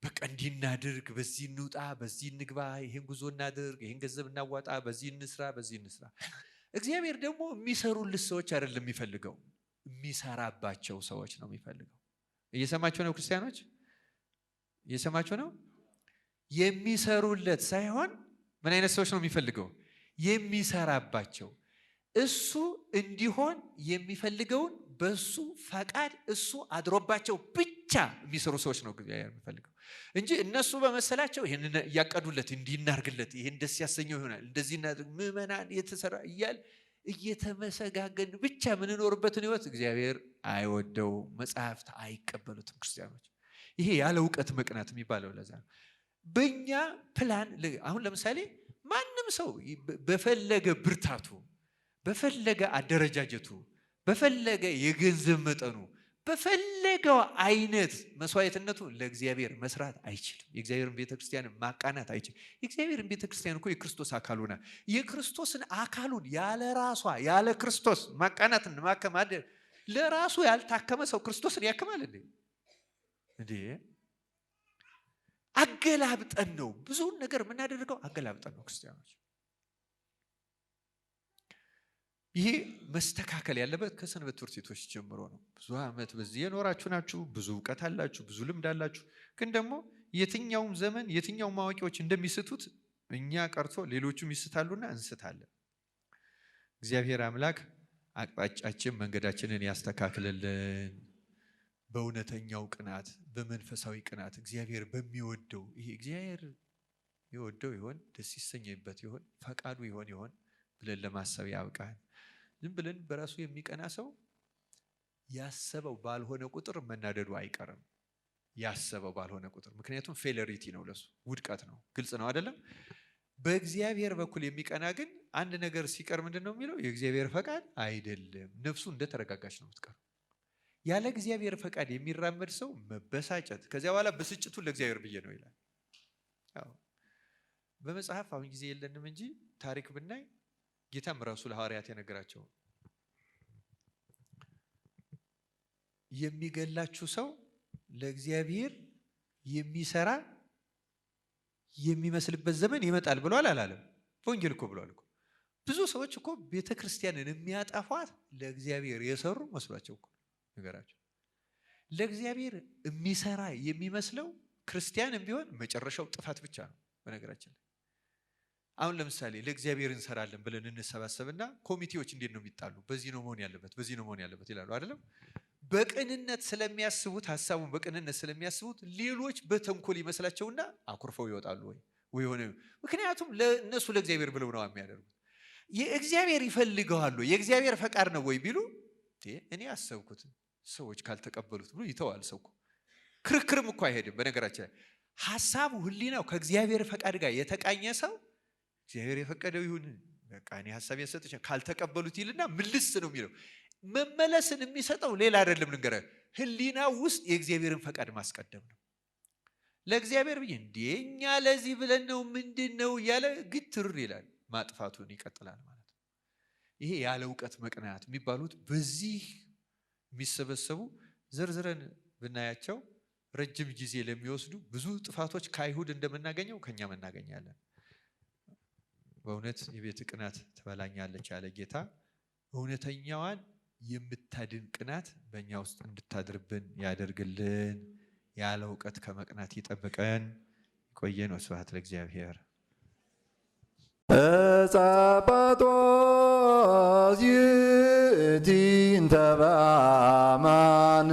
S1: በቃ እንዲህ እናድርግ፣ በዚህ እንውጣ፣ በዚህ እንግባ፣ ይሄን ጉዞ እናድርግ፣ ይሄን ገንዘብ እናዋጣ፣ በዚህ እንስራ፣ በዚህ እንስራ። እግዚአብሔር ደግሞ የሚሰሩልት ሰዎች አይደለም የሚፈልገው፣ የሚሰራባቸው ሰዎች ነው የሚፈልገው። እየሰማችሁ ነው ክርስቲያኖች? እየሰማችሁ ነው? የሚሰሩለት ሳይሆን ምን አይነት ሰዎች ነው የሚፈልገው? የሚሰራባቸው። እሱ እንዲሆን የሚፈልገውን በሱ ፈቃድ እሱ አድሮባቸው ብቻ የሚሰሩ ሰዎች ነው የሚፈልገው እንጂ እነሱ በመሰላቸው ይሄን እያቀዱለት እንዲናርግለት ይሄን ደስ ያሰኘው ይሆናል እንደዚህ እናድርግ ምዕመናን የተሰራ እያል እየተመሰጋገን ብቻ ምንኖርበትን ህይወት እግዚአብሔር አይወደው፣ መጽሐፍት አይቀበሉትም። ክርስቲያኖች ይሄ ያለ እውቀት መቅናት የሚባለው ለዛ ነው። በእኛ ፕላን አሁን ለምሳሌ ማንም ሰው በፈለገ ብርታቱ፣ በፈለገ አደረጃጀቱ፣ በፈለገ የገንዘብ መጠኑ፣ በፈለገው አይነት መስዋዕትነቱ ለእግዚአብሔር መስራት አይችልም። የእግዚአብሔርን ቤተክርስቲያን ማቃናት አይችልም። የእግዚአብሔርን ቤተክርስቲያን እኮ የክርስቶስ አካሉ ናት። የክርስቶስን አካሉን ያለ ራሷ ያለ ክርስቶስ ማቃናትን ማከማደ ለራሱ ያልታከመ ሰው ክርስቶስን ያከማል እንዴ? እንዴ አገላብጠን ነው ብዙውን ነገር የምናደርገው፣ አገላብጠን ነው ክርስቲያኖች። ይሄ መስተካከል ያለበት ከሰንበት ትምህርት ቤቶች ጀምሮ ነው። ብዙ ዓመት በዚህ የኖራችሁ ናችሁ፣ ብዙ እውቀት አላችሁ፣ ብዙ ልምድ አላችሁ። ግን ደግሞ የትኛውም ዘመን የትኛውም አዋቂዎች እንደሚስቱት እኛ ቀርቶ ሌሎቹም ይስታሉና እንስታለን። እግዚአብሔር አምላክ አቅጣጫችን መንገዳችንን ያስተካክልልን። በእውነተኛው ቅናት፣ በመንፈሳዊ ቅናት እግዚአብሔር በሚወደው ይሄ እግዚአብሔር ይወደው ይሆን ደስ ይሰኝበት ይሆን ፈቃዱ ይሆን ብለን ለማሰብ ያብቃን። ዝም ብለን በራሱ የሚቀና ሰው ያሰበው ባልሆነ ቁጥር መናደዱ አይቀርም። ያሰበው ባልሆነ ቁጥር ምክንያቱም ፌለሪቲ ነው፣ ለሱ ውድቀት ነው። ግልጽ ነው አይደለም? በእግዚአብሔር በኩል የሚቀና ግን አንድ ነገር ሲቀር ምንድነው የሚለው? የእግዚአብሔር ፈቃድ አይደለም። ነፍሱ እንደተረጋጋች ነው የምትቀር። ያለ እግዚአብሔር ፈቃድ የሚራመድ ሰው መበሳጨት፣ ከዚያ በኋላ ብስጭቱን ለእግዚአብሔር ብዬ ነው ይላል። በመጽሐፍ አሁን ጊዜ የለንም እንጂ ታሪክ ብናይ ጌታም ራሱ ለሐዋርያት የነገራቸው የሚገላችሁ ሰው ለእግዚአብሔር የሚሰራ የሚመስልበት ዘመን ይመጣል ብሏል አላለም? በወንጌል እኮ ብሏል እኮ። ብዙ ሰዎች እኮ ቤተክርስቲያንን የሚያጠፏት ለእግዚአብሔር የሰሩ መስሏቸው እኮ ነገራቸው። ለእግዚአብሔር የሚሰራ የሚመስለው ክርስቲያንም ቢሆን መጨረሻው ጥፋት ብቻ ነው። በነገራችን ላይ አሁን ለምሳሌ ለእግዚአብሔር እንሰራለን ብለን እንሰባሰብና ኮሚቴዎች እንዴት ነው የሚጣሉ? በዚህ ነው መሆን ያለበት፣ በዚህ ነው መሆን ያለበት ይላሉ አይደለም? በቅንነት ስለሚያስቡት፣ ሀሳቡን በቅንነት ስለሚያስቡት ሌሎች በተንኮል ይመስላቸውና አኩርፈው ይወጣሉ ወይ ሆነ። ምክንያቱም ለነሱ ለእግዚአብሔር ብለው ነው የሚያደርጉት። የእግዚአብሔር ይፈልገዋል፣ የእግዚአብሔር ፈቃድ ነው ወይ ቢሉ እኔ ያሰብኩት ሰዎች ካልተቀበሉት ብሎ ይተዋል። ሰው ክርክርም እኮ አይሄድም። በነገራችን ላይ ሀሳቡ ህሊናው ከእግዚአብሔር ፈቃድ ጋር የተቃኘ ሰው እግዚአብሔር የፈቀደው ይሁን በቃ እኔ ሀሳብ ያሰጥቻ ካልተቀበሉት ይልና ምልስ ነው የሚለው። መመለስን የሚሰጠው ሌላ አይደለም ልንገርህ፣ ህሊና ውስጥ የእግዚአብሔርን ፈቃድ ማስቀደም ነው። ለእግዚአብሔር ብዬ እኛ ለዚህ ብለን ነው ምንድነው እያለ ግትር ይላል። ማጥፋቱን ይቀጥላል ማለት ነው። ይሄ ያለ እውቀት መቅናት የሚባሉት በዚህ የሚሰበሰቡ ዝርዝረን ብናያቸው ረጅም ጊዜ ለሚወስዱ ብዙ ጥፋቶች ከአይሁድ እንደምናገኘው ከኛም እናገኛለን። በእውነት የቤት ቅናት ትበላኛለች ያለ ጌታ እውነተኛዋን የምታድን ቅናት በእኛ ውስጥ እንድታድርብን ያደርግልን። ያለ እውቀት ከመቅናት ይጠብቀን። ይቆየን። ወስብሐት ለእግዚአብሔር።
S2: ጸጳጦስ ይእቲ እንተ በአማን